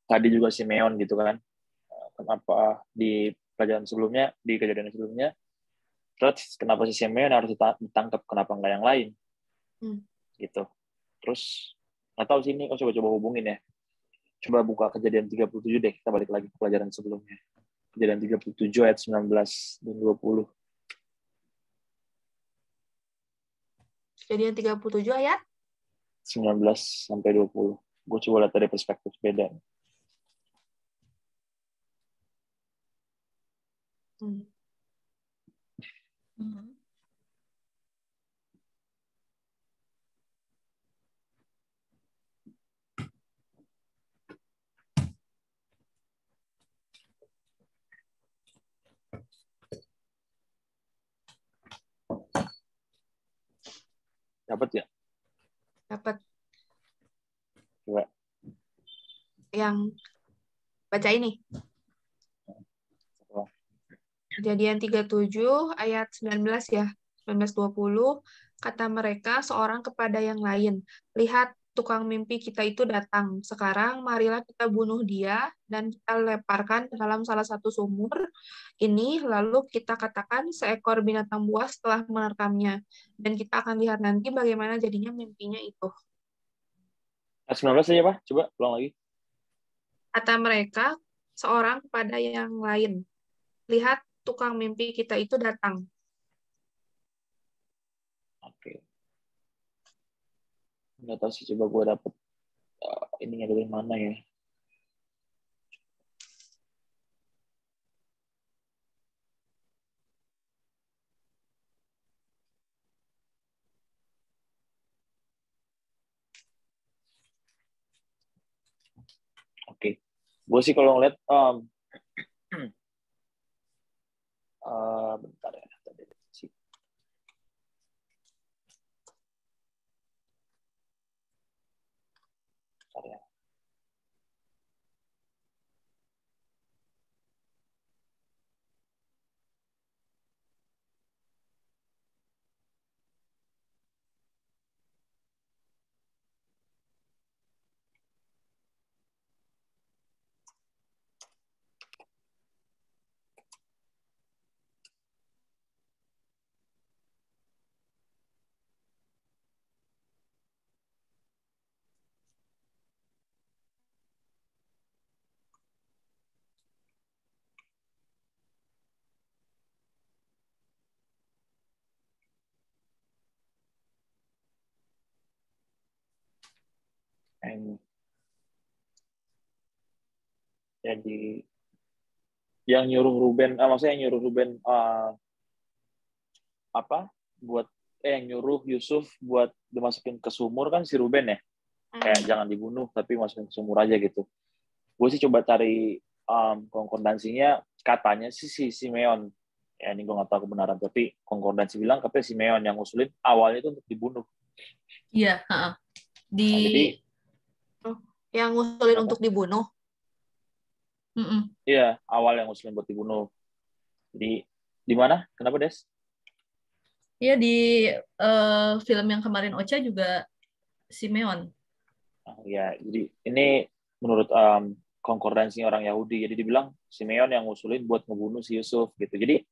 tadi juga Simeon gitu kan, kenapa di pelajaran sebelumnya, di kejadian sebelumnya, terus kenapa si Simeon harus ditangkap, kenapa nggak yang lain gitu. Terus nggak tahu sih, ini aku coba-coba hubungin ya. Coba buka kejadian 37 deh, kita balik lagi ke pelajaran sebelumnya. Kejadian 37 ayat 19 dan 20. Kejadian 37 ayat 19 sampai 20. Gue coba lihat dari perspektif beda. Dapat ya? Dapat. Coba. Yang baca ini. Kejadian 37 ayat 19 ya. 19-20, kata mereka seorang kepada yang lain, lihat tukang mimpi kita itu datang. Sekarang marilah kita bunuh dia dan kita lemparkan ke dalam salah satu sumur ini, lalu kita katakan seekor binatang buas telah menerkamnya. Dan kita akan lihat nanti bagaimana jadinya mimpinya itu. Ayat 19 aja, Pak. Coba ulang lagi. Kata mereka seorang kepada yang lain, lihat tukang mimpi kita itu datang. Oke. Nggak tahu sih, coba gue dapet ininya dari mana ya. Oke. Gue sih kalau ngeliat bentar ya. Bentar ya. Jadi yang nyuruh Ruben, maksudnya yang nyuruh Ruben buat yang nyuruh Yusuf buat dimasukin ke sumur kan si Ruben ya, kayak jangan dibunuh tapi masukin ke sumur aja gitu. Gue sih coba cari konkordansinya, katanya sih si Simeon, ya ini gue nggak tahu kebenaran, tapi konkordansi bilang katanya Simeon yang ngusulin awalnya itu untuk dibunuh. Iya, Jadi yang ngusulin kenapa? Untuk dibunuh. Iya, awal yang ngusulin buat dibunuh. Jadi di mana? Kenapa, Des? Iya, di film yang kemarin Ocha juga Simeon. Ya, jadi ini menurut konkordansi orang Yahudi. Jadi dibilang Simeon yang ngusulin buat ngebunuh si Yusuf gitu. Jadi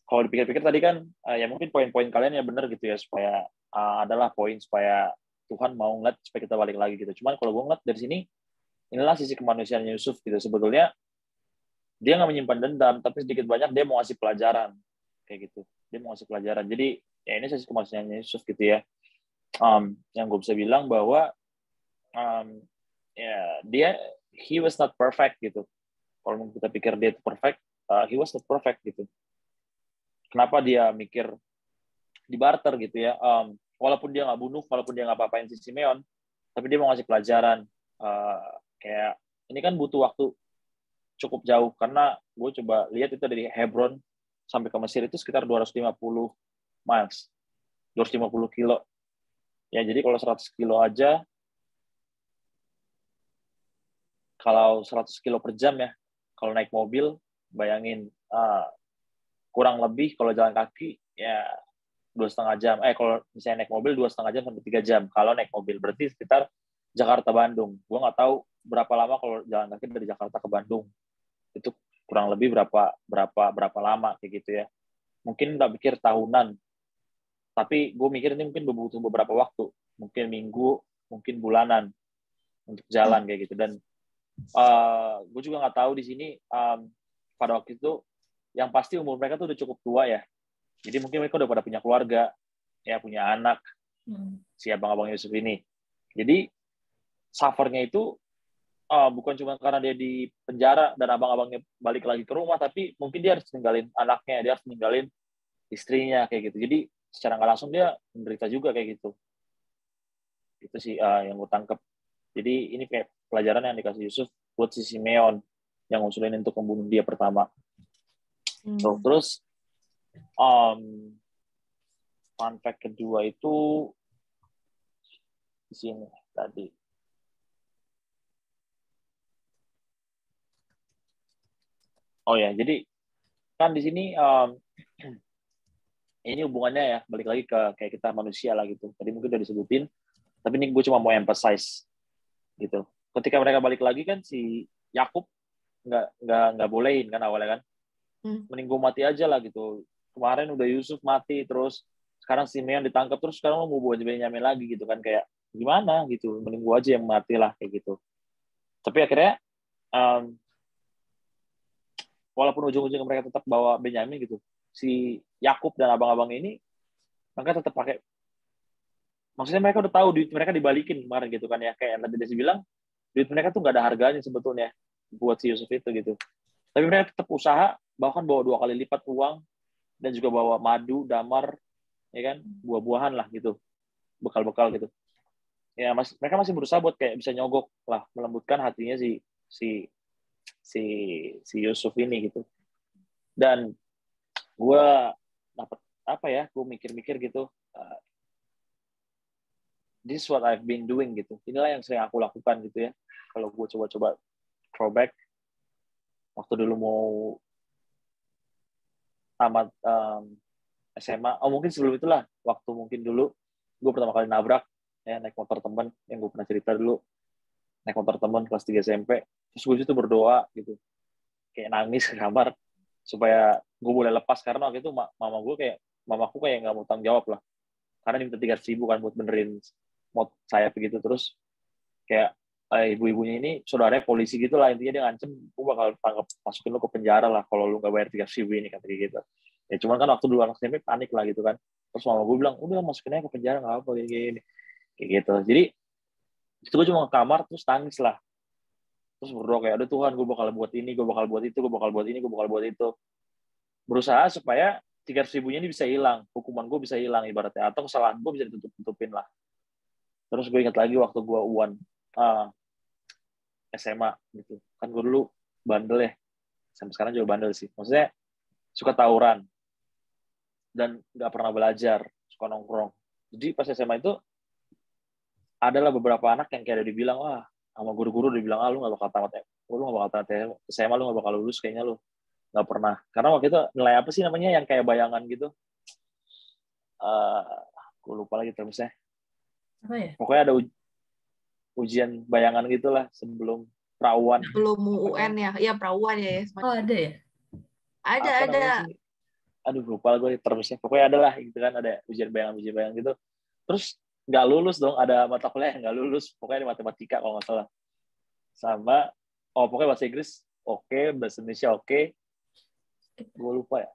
kalau dipikir-pikir tadi kan ya mungkin poin-poin kalian ya benar gitu ya, supaya adalah poin supaya Tuhan mau ngeliat supaya kita balik lagi gitu. Cuman kalau gue ngeliat dari sini, inilah sisi kemanusiaan Yusuf gitu. Sebetulnya dia nggak menyimpan dendam, tapi sedikit banyak dia mau ngasih pelajaran kayak gitu. Dia mau ngasih pelajaran. Jadi ya ini sisi kemanusiaan Yusuf gitu ya. Yang gue bisa bilang bahwa he was not perfect gitu. Kalau kita pikir dia itu perfect, he was not perfect gitu. Kenapa dia mikir di barter gitu ya? Walaupun dia nggak bunuh, walaupun dia nggak apa-apain si Simeon, tapi dia mau ngasih pelajaran. Kayak ini kan butuh waktu cukup jauh, karena gue coba lihat itu dari Hebron sampai ke Mesir itu sekitar 250 miles, 250 kilo. Ya jadi kalau 100 kilo aja, kalau 100 kilo per jam ya, kalau naik mobil, bayangin kurang lebih kalau jalan kaki ya 2,5 jam. Kalau misalnya naik mobil 2,5 jam sampai 3 jam. Kalau naik mobil berarti sekitar Jakarta Bandung. Gue nggak tahu berapa lama kalau jalan kaki dari Jakarta ke Bandung. Itu kurang lebih berapa lama kayak gitu ya. Mungkin nggak pikir tahunan, tapi gue mikir ini mungkin butuh beberapa waktu, mungkin minggu, mungkin bulanan untuk jalan kayak gitu. Dan gue juga nggak tahu di sini pada waktu itu, yang pasti umur mereka tuh udah cukup tua ya. Jadi mungkin mereka udah pada punya keluarga, ya punya anak, si abang-abang Yusuf ini. Jadi suffernya itu bukan cuma karena dia di penjara dan abang-abangnya balik lagi ke rumah, tapi mungkin dia harus ninggalin anaknya, dia harus ninggalin istrinya kayak gitu. Jadi secara nggak langsung dia menderita juga kayak gitu. Itu sih yang gue tangkep. Jadi ini kayak pelajaran yang dikasih Yusuf buat si Simeon yang ngusulin untuk membunuh dia pertama. So, terus fun fact kedua itu di sini tadi. Oh ya, jadi kan di sini ini hubungannya ya balik lagi ke kayak kita manusia lah gitu. Tadi mungkin udah disebutin, tapi ini gue cuma mau emphasize gitu. Ketika mereka balik lagi kan si Yakub nggak bolehin kan awalnya kan, mending gue mati aja lah gitu. Kemarin udah Yusuf mati, terus sekarang Simeon ditangkap, terus sekarang lo mau bawa Benyamin lagi gitu kan, kayak gimana gitu, mending gue aja yang mati lah kayak gitu. Tapi akhirnya walaupun ujung-ujungnya mereka tetap bawa Benyamin gitu, si Yakub dan abang-abang ini mereka tetap pakai, maksudnya mereka udah tahu duit mereka dibalikin kemarin gitu kan ya, kayak yang tadi Desi bilang, duit mereka tuh nggak ada harganya sebetulnya buat si Yusuf itu gitu. Tapi mereka tetap usaha, bahkan bawa 2 kali lipat uang, dan juga bawa madu, damar, ya kan, buah-buahan lah gitu, bekal-bekal gitu. Ya mereka masih berusaha buat kayak bisa nyogok lah, melembutkan hatinya si Yusuf ini gitu. Dan gue dapat apa ya, gue mikir-mikir gitu, this is what I've been doing gitu. Inilah yang sering aku lakukan gitu ya. Kalau gue coba-coba throwback waktu dulu mau tamat SMA, mungkin sebelum itulah, waktu mungkin dulu gue pertama kali nabrak ya, naik motor teman, yang gue pernah cerita dulu, naik motor teman kelas 3 SMP, terus gue itu berdoa gitu, kayak nangis ke kamar supaya gue boleh lepas, karena waktu itu mamaku kayak nggak mau tanggung jawab lah, karena diminta 300.000 kan buat benerin mod saya begitu. Terus kayak ibu-ibunya ini saudaranya polisi gitu lah, intinya dia ngancem gue bakal masukin lu ke penjara lah kalau lu nggak bayar 300.000 ini, kata gitu. Ya cuman kan waktu dulu anak SMP panik lah gitu kan, terus mama gue bilang udah masukin aja ke penjara nggak apa kayak gitu. Jadi itu gue cuma ke kamar terus tangis lah, terus berdoa kayak, aduh Tuhan, gue bakal buat ini, gue bakal buat itu, gue bakal buat ini, gue bakal buat itu, berusaha supaya 300.000 ini bisa hilang, hukuman gue bisa hilang ibaratnya, atau kesalahan gue bisa ditutup-tutupin lah. Terus gue ingat lagi waktu gue UAN SMA gitu kan, gue dulu bandel ya, sampai sekarang juga bandel sih, maksudnya suka tawuran dan nggak pernah belajar, suka nongkrong. Jadi pas SMA itu adalah beberapa anak yang kayak ada dibilang, wah sama guru-guru dibilang, lu nggak bakal tamat ya, lu nggak bakal tamat SMA, lu nggak bakal lulus kayaknya, lu nggak pernah, karena waktu itu nilai apa sih namanya yang kayak bayangan gitu, gue lupa lagi terusnya apa ya, pokoknya ada ujian bayangan gitulah sebelum pra-UAN. Belum UN ya, ya pra-UAN ya. oh ada ya, Ada. Aduh lupa gue terusnya, pokoknya ada lah gitu kan, ada ujian bayangan gitu. Terus nggak lulus dong, ada mata kuliah yang nggak lulus, pokoknya di matematika kalau nggak salah, sama pokoknya bahasa Inggris oke, bahasa Indonesia oke, gue lupa ya,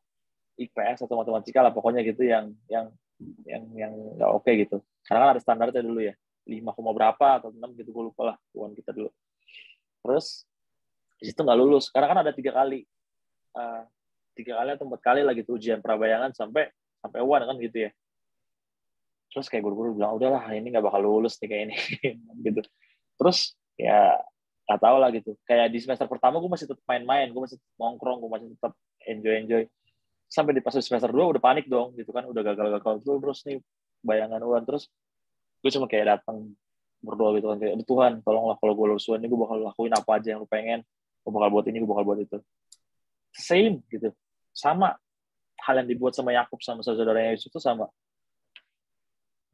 IPS atau matematika lah pokoknya gitu, yang nggak oke gitu, karena kan ada standarnya dulu ya, 5, berapa atau 6 gitu, gue lupa lah UAN kita dulu. Terus di situ nggak lulus, karena kan ada 3 kali atau 4 kali lah gitu ujian prabayangan sampai UAN kan gitu ya. Terus kayak guru-guru bilang, udahlah ini nggak bakal lulus nih kayak ini gitu. Terus ya nggak tahu lah gitu, kayak di semester pertama gue masih tetap main-main, gue masih nongkrong, gue masih tetap enjoy, sampai di pas semester 2 udah panik dong gitu kan, udah gagal terus nih bayangan UAN. Terus gue cuma kayak datang berdoa gitu kan, kayak Tuhan tolonglah, kalau gue lulus UAN ini gue bakal lakuin apa aja yang lu pengen, gue bakal buat ini, gue bakal buat itu. Same gitu, sama hal yang dibuat sama Yakub sama saudaranya Yusuf itu sama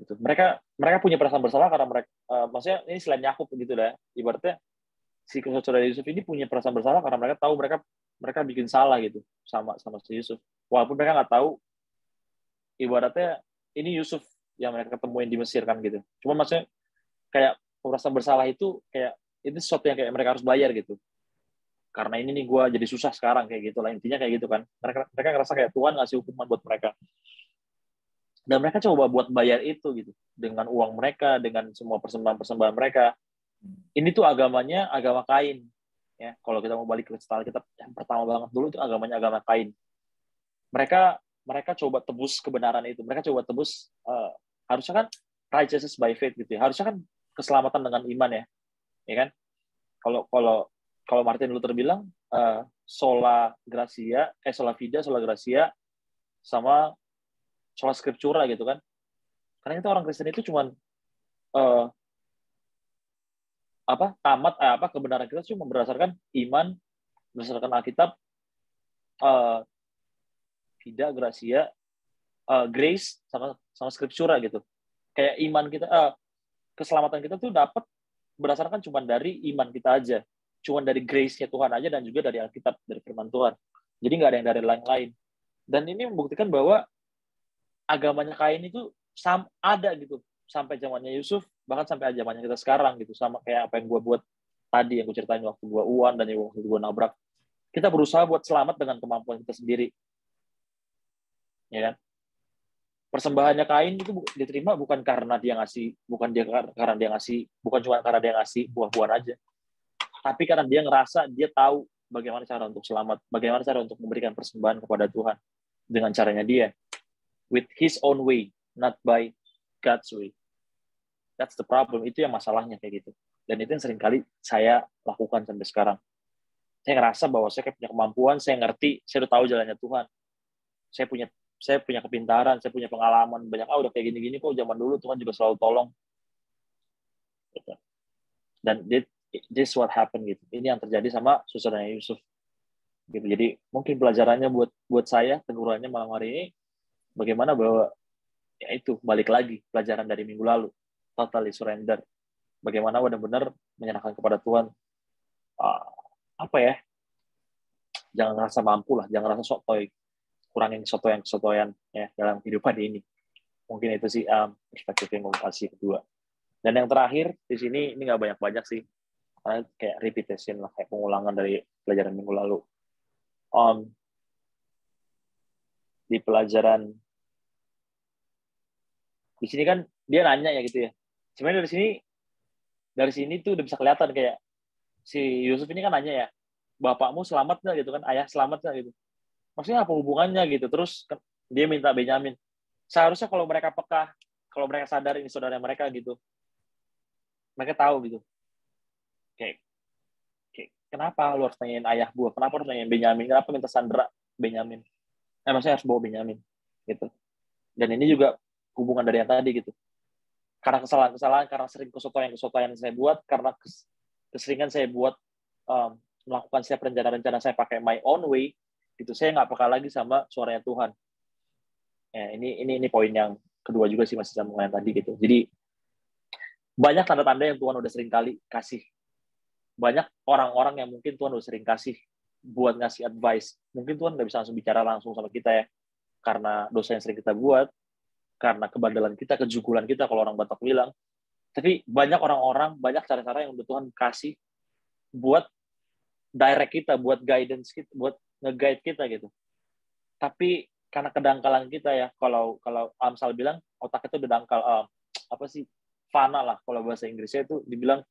gitu. Mereka punya perasaan bersalah karena mereka maksudnya ini selain Yakub gitu dah, ibaratnya si saudara Yusuf ini punya perasaan bersalah karena mereka tahu mereka bikin salah gitu sama si Yusuf, walaupun mereka nggak tahu ibaratnya ini Yusuf yang mereka ketemuin di Mesir kan gitu. Cuma maksudnya kayak perasaan bersalah itu kayak itu sesuatu yang kayak mereka harus bayar gitu, karena ini nih gue jadi susah sekarang kayak gitu lah, intinya kayak gitu kan. Mereka ngerasa kayak Tuhan ngasih hukuman buat mereka. Dan mereka coba buat bayar itu gitu dengan uang mereka, dengan semua persembahan-persembahan mereka. Ini tuh agamanya agama Kain. Ya, kalau kita mau balik ke cerita kita yang pertama banget dulu itu agamanya agama Kain. Mereka coba tebus kebenaran itu. Mereka coba tebus harusnya kan righteousness by faith gitu ya. Harusnya kan keselamatan dengan iman ya. Ya kan? Kalau Martin Luther bilang sola fide, sola gratia sama sola scriptura gitu kan. Karena itu orang Kristen itu cuman kebenaran kita cuma berdasarkan iman, berdasarkan Alkitab, fide, gratia, grace sama scriptura gitu. Kayak iman kita, keselamatan kita tuh dapat berdasarkan cuma dari iman kita aja, cuma dari grace-nya Tuhan aja dan juga dari Alkitab, dari firman Tuhan. Jadi nggak ada yang dari lain-lain. Dan ini membuktikan bahwa agamanya Kain itu ada gitu sampai zamannya Yusuf, bahkan sampai zamannya kita sekarang gitu, sama kayak apa yang gue buat tadi yang gue ceritain waktu gue uan dan waktu gue nabrak. Kita berusaha buat selamat dengan kemampuan kita sendiri, ya kan? Persembahannya Kain itu diterima bukan karena dia ngasih, bukan cuma karena dia ngasih buah-buahan aja, tapi karena dia ngerasa dia tahu bagaimana cara untuk selamat, bagaimana cara untuk memberikan persembahan kepada Tuhan dengan caranya dia, with his own way, not by God's way. That's the problem. Itu yang masalahnya kayak gitu. Dan itu yang seringkali saya lakukan sampai sekarang. Saya ngerasa bahwa saya punya kemampuan, saya ngerti, saya udah tahu jalannya Tuhan. Saya punya kepintaran, saya punya pengalaman banyak. Udah kayak gini-gini kok zaman dulu Tuhan juga selalu tolong. Dan this what happened gitu. Ini yang terjadi sama saudaranya Yusuf. Gitu. Jadi mungkin pelajarannya buat saya, tegurannya malam hari ini, bagaimana bahwa ya itu balik lagi pelajaran dari minggu lalu, totally surrender. Bagaimana benar-benar menyerahkan kepada Tuhan. Jangan ngerasa mampu lah, jangan ngerasa sotoy, kurangin kesotoyan ya dalam kehidupan ini. Mungkin itu sih perspektif yang mau kasih kedua. Dan yang terakhir di sini ini nggak banyak sih, karena kayak repetition lah, kayak pengulangan dari pelajaran minggu lalu. Di pelajaran di sini kan dia nanya ya gitu ya. Sebenarnya dari sini tuh udah bisa kelihatan kayak si Yusuf ini kan nanya ya, bapakmu selamat nggak gitu kan, ayah selamat nggak gitu. Maksudnya apa hubungannya gitu. Terus dia minta Benyamin. Seharusnya kalau mereka peka, kalau mereka sadar ini saudara mereka gitu, mereka tahu gitu. Kayak kenapa lu harus nanyain ayah gua? Kenapa harus nanyain Benyamin? Kenapa minta Sandra Benyamin? Maksudnya harus bawa Benyamin gitu. Dan ini juga hubungan dari yang tadi gitu. Karena kesalahan-kesalahan, karena sering kesotoyan yang saya buat, karena keseringan saya buat melakukan setiap rencana-rencana saya pakai my own way, gitu. Saya nggak peka lagi sama suaranya Tuhan. Ya, ini poin yang kedua juga sih, masih sama yang tadi gitu. Jadi banyak tanda-tanda yang Tuhan udah sering kali kasih. Banyak orang-orang yang mungkin Tuhan udah sering kasih buat ngasih advice. Mungkin Tuhan nggak bisa langsung bicara langsung sama kita ya, karena dosa yang sering kita buat, karena kebandelan kita, kejugulan kita kalau orang Batak bilang. Tapi banyak orang-orang, banyak cara-cara yang udah Tuhan kasih buat direct kita, buat guidance kita, buat nge-guide kita gitu. Tapi karena kedangkalan kita ya, kalau Amsal bilang otak itu udah dangkal, fana lah kalau bahasa Inggrisnya itu dibilang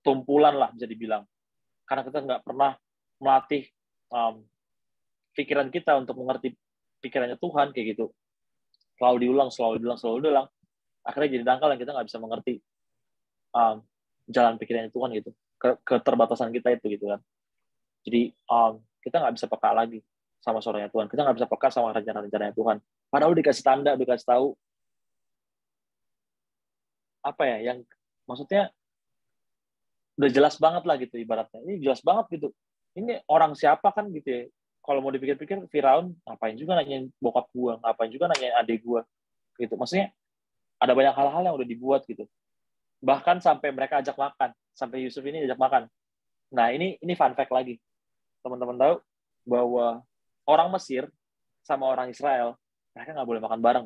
tumpulan lah bisa dibilang. Karena kita nggak pernah melatih pikiran kita untuk mengerti pikirannya Tuhan kayak gitu. Selalu diulang. Akhirnya jadi dangkal dan kita nggak bisa mengerti jalan pikirannya Tuhan gitu. Keterbatasan kita itu gitu kan. Jadi kita nggak bisa peka lagi sama suaranya Tuhan. Kita nggak bisa peka sama rencana-rencananya Tuhan. Padahal dikasih tanda, dikasih tahu yang maksudnya udah jelas banget lah gitu ibaratnya. Ini jelas banget gitu. Ini orang siapa kan gitu ya. Kalau mau dipikir-pikir, Firaun ngapain juga nanyain bokap gua, ngapain juga nanyain adik gua gitu. Maksudnya ada banyak hal-hal yang udah dibuat gitu. Bahkan sampai mereka ajak makan, sampai Yusuf ini ajak makan. Nah, ini fun fact lagi. Teman-teman tahu bahwa orang Mesir sama orang Israel, mereka nggak boleh makan bareng.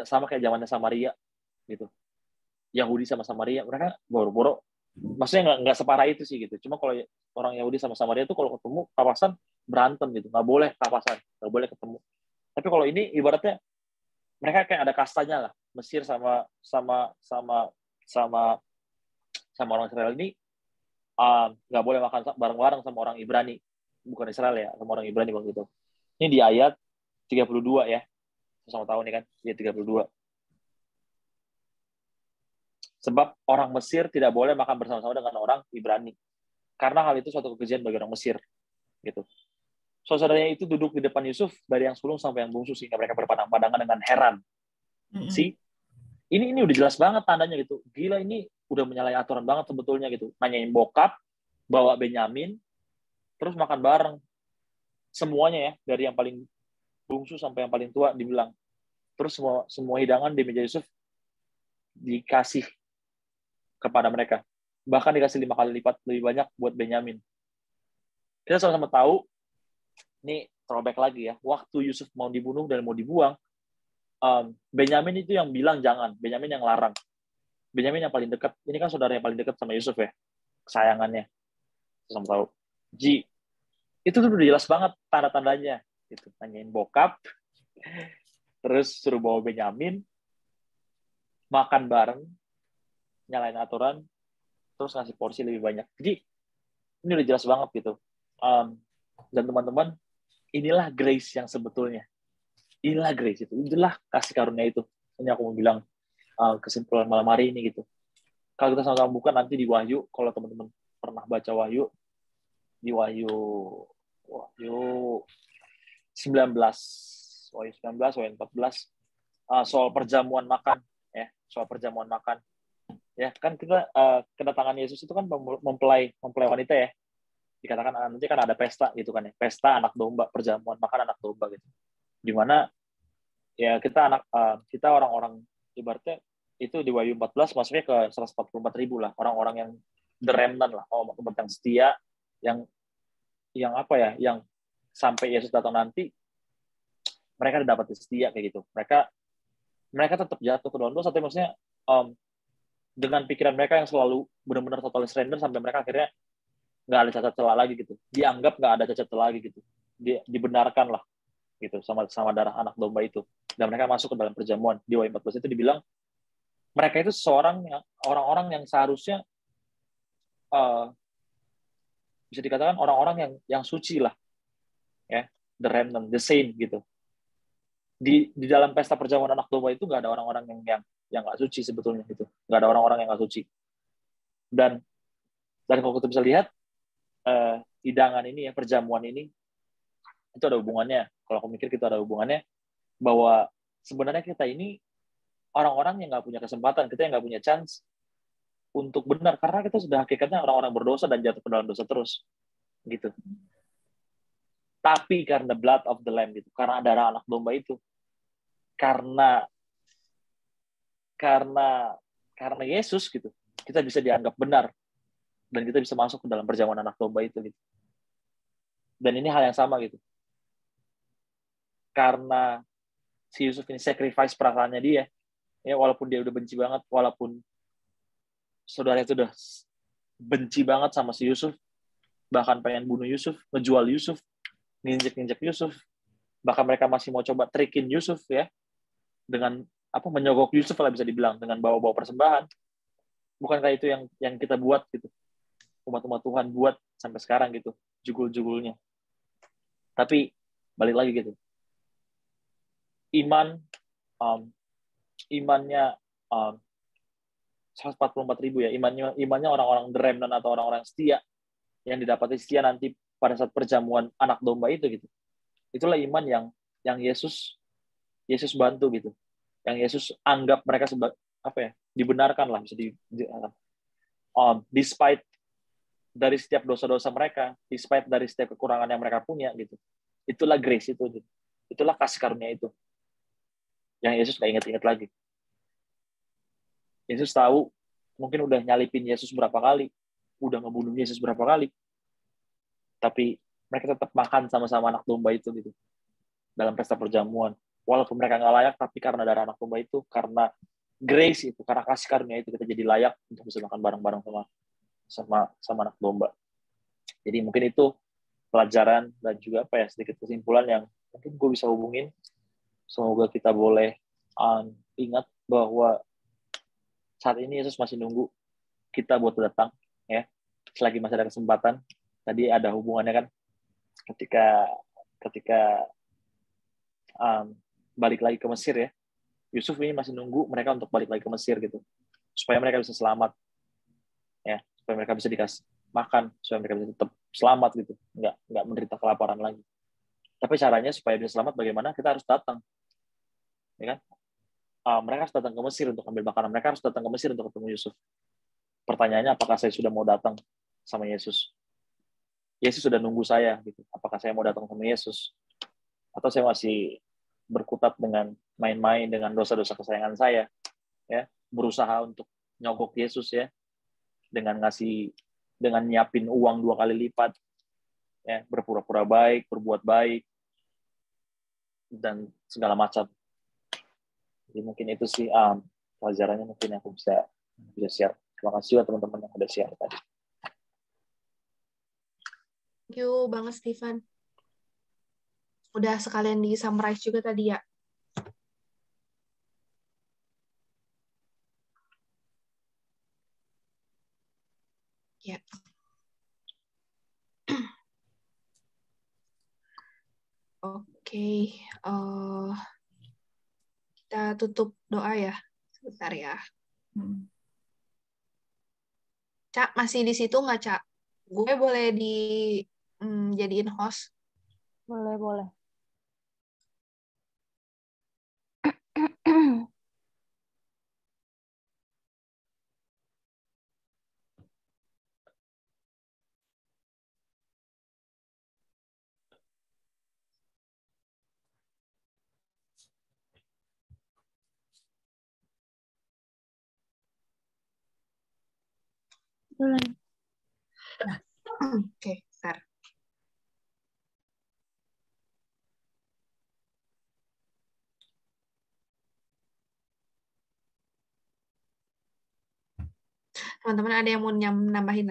Sama kayak zamannya Samaria gitu. Yahudi sama Samaria, mereka boro-boro. Maksudnya nggak separah itu sih gitu. Cuma kalau orang Yahudi sama Samaria itu kalau ketemu papasan berantem gitu. Nggak boleh papasan, nggak boleh ketemu. Tapi kalau ini ibaratnya mereka kayak ada kastanya lah. Mesir sama orang Israel ini nggak boleh makan bareng-bareng sama orang Ibrani. Bukan Israel ya, sama orang Ibrani waktu itu. Ini di ayat 32 ya. Sama tahu nih kan, ayat 32. Sebab orang Mesir tidak boleh makan bersama-sama dengan orang Ibrani. Karena hal itu suatu kekejian bagi orang Mesir. Gitu. Saudaranya itu duduk di depan Yusuf dari yang sulung sampai yang bungsu sehingga mereka berpandang-pandangan dengan heran. Ini udah jelas banget tandanya gitu. Gila, ini udah menyalahi aturan banget sebetulnya gitu. Nanyain bokap, bawa Benyamin, terus makan bareng. Semuanya ya, dari yang paling bungsu sampai yang paling tua dibilang. Terus semua hidangan di meja Yusuf dikasih kepada mereka. Bahkan dikasih 5 kali lipat lebih banyak buat Benyamin. Kita sama-sama tahu, ini throwback lagi ya, waktu Yusuf mau dibunuh dan mau dibuang, Benyamin itu yang bilang jangan, Benyamin yang larang. Benyamin yang paling dekat, ini kan saudara yang paling dekat sama Yusuf ya, kesayangannya. Sama tahu. Itu tuh udah jelas banget tanda-tandanya. Gitu. Nanyain bokap, terus suruh bawa Benyamin, makan bareng, nyalain aturan, terus ngasih porsi lebih banyak. Jadi ini udah jelas banget gitu. Dan teman-teman, inilah grace yang sebetulnya. Inilah grace itu. Inilah kasih karunia itu. Ini aku mau bilang kesimpulan malam hari ini gitu. Kalau kita sama-sama buka nanti di Wahyu, kalau teman-teman pernah baca Wahyu, di Wahyu 19, Wahyu 19, Wahyu 14, soal perjamuan makan, ya, soal perjamuan makan. Ya, kan kita kedatangan Yesus itu kan mempelai wanita ya. Dikatakan nanti kan ada pesta gitu kan ya. Pesta anak domba, perjamuan makan anak domba gitu. Di mana ya kita orang-orang ibaratnya itu di Wahyu 14 masuknya ke 144.000 lah, orang-orang yang the remnant lah, orang yang setia, yang apa ya, yang sampai Yesus datang nanti mereka dapat setia kayak gitu. Mereka tetap jatuh ke dalam dosa, tapi maksudnya dengan pikiran mereka yang selalu benar-benar total surrender sampai mereka akhirnya nggak ada cacat celah lagi gitu, dianggap nggak ada cacat celah lagi gitu, dibenarkan lah gitu sama darah anak domba itu, dan mereka masuk ke dalam perjamuan. Di Wahyu 14 itu dibilang mereka itu orang-orang yang seharusnya bisa dikatakan orang-orang yang suci lah, ya, the remnant, the saint gitu. Di dalam pesta perjamuan anak domba itu nggak ada orang-orang yang nggak suci sebetulnya gitu, nggak ada orang-orang yang nggak suci. Dan kalau kita bisa lihat hidangan ini ya, perjamuan ini itu ada hubungannya. Kalau aku mikir kita ada hubungannya bahwa sebenarnya kita ini orang-orang yang nggak punya kesempatan, kita yang nggak punya chance untuk benar, karena kita sudah hakikatnya orang-orang berdosa dan jatuh ke dalam dosa terus, gitu. Tapi karena blood of the lamb gitu, karena darah anak domba itu, karena Yesus gitu, kita bisa dianggap benar dan kita bisa masuk ke dalam perjamuan anak domba itu gitu. Dan ini hal yang sama gitu. Karena si Yusuf ini sacrifice perasaannya dia, ya walaupun dia udah benci banget, walaupun saudara itu udah benci banget sama si Yusuf, bahkan pengen bunuh Yusuf, ngejual Yusuf, nginjek Yusuf, bahkan mereka masih mau coba trikin Yusuf ya, dengan menyogok Yusuf lah bisa dibilang, dengan bawa-bawa persembahan. Bukankah itu yang kita buat gitu, umat-umat Tuhan buat sampai sekarang gitu, jugul-jugulnya. Tapi balik lagi gitu, imannya 144.000 ya, imannya orang-orang the remnant atau orang-orang setia yang didapati setia nanti pada saat perjamuan anak domba itu gitu. Itulah iman yang Yesus bantu gitu, yang Yesus anggap mereka sebagai dibenarkan lah, bisa despite dari setiap dosa-dosa mereka, despite dari setiap kekurangan yang mereka punya gitu. Itulah grace itu gitu. Itulah kasih karunia itu yang Yesus nggak ingat-ingat lagi. Yesus tahu mungkin udah nyalipin Yesus berapa kali, udah ngebunuh Yesus berapa kali, tapi mereka tetap makan sama-sama anak domba itu gitu dalam pesta perjamuan. Walaupun mereka nggak layak, tapi karena darah anak domba itu, karena grace itu, karena kasih karunia itu, kita jadi layak untuk bisa makan bareng-bareng sama anak domba. Jadi mungkin itu pelajaran dan juga sedikit kesimpulan yang mungkin gue bisa hubungin Semoga kita boleh ingat bahwa saat ini Yesus masih nunggu kita buat datang, ya. Selagi masih ada kesempatan. Tadi ada hubungannya kan, ketika balik lagi ke Mesir, ya. Yusuf ini masih nunggu mereka untuk balik lagi ke Mesir gitu, supaya mereka bisa selamat, ya, supaya mereka bisa dikasih makan, supaya mereka bisa tetap selamat gitu, nggak menderita kelaparan lagi. Tapi caranya supaya bisa selamat bagaimana? Kita harus datang, ya kan? Mereka harus datang ke Mesir untuk ambil makanan, mereka harus datang ke Mesir untuk ketemu Yusuf. Pertanyaannya, apakah saya sudah mau datang sama Yesus? Yesus sudah nunggu saya gitu. Apakah saya mau datang sama Yesus? Atau saya masih berkutat dengan main-main dengan dosa-dosa kesayangan saya, ya, berusaha untuk nyogok Yesus, ya, dengan nyiapin uang 2 kali lipat, ya, berpura-pura baik, berbuat baik, dan segala macam. Jadi mungkin itu sih pelajarannya mungkin yang aku bisa share. Terima kasih buat teman-teman yang udah share tadi. Thank you banget, Stephen. Udah sekalian di summarize juga tadi ya. Ya. Oke. Kita tutup doa ya. Sebentar ya. Cak, masih di situ nggak, Cak? Gue boleh jadiin host? Boleh. Oke, bentar. Teman-teman ada yang mau nambahin?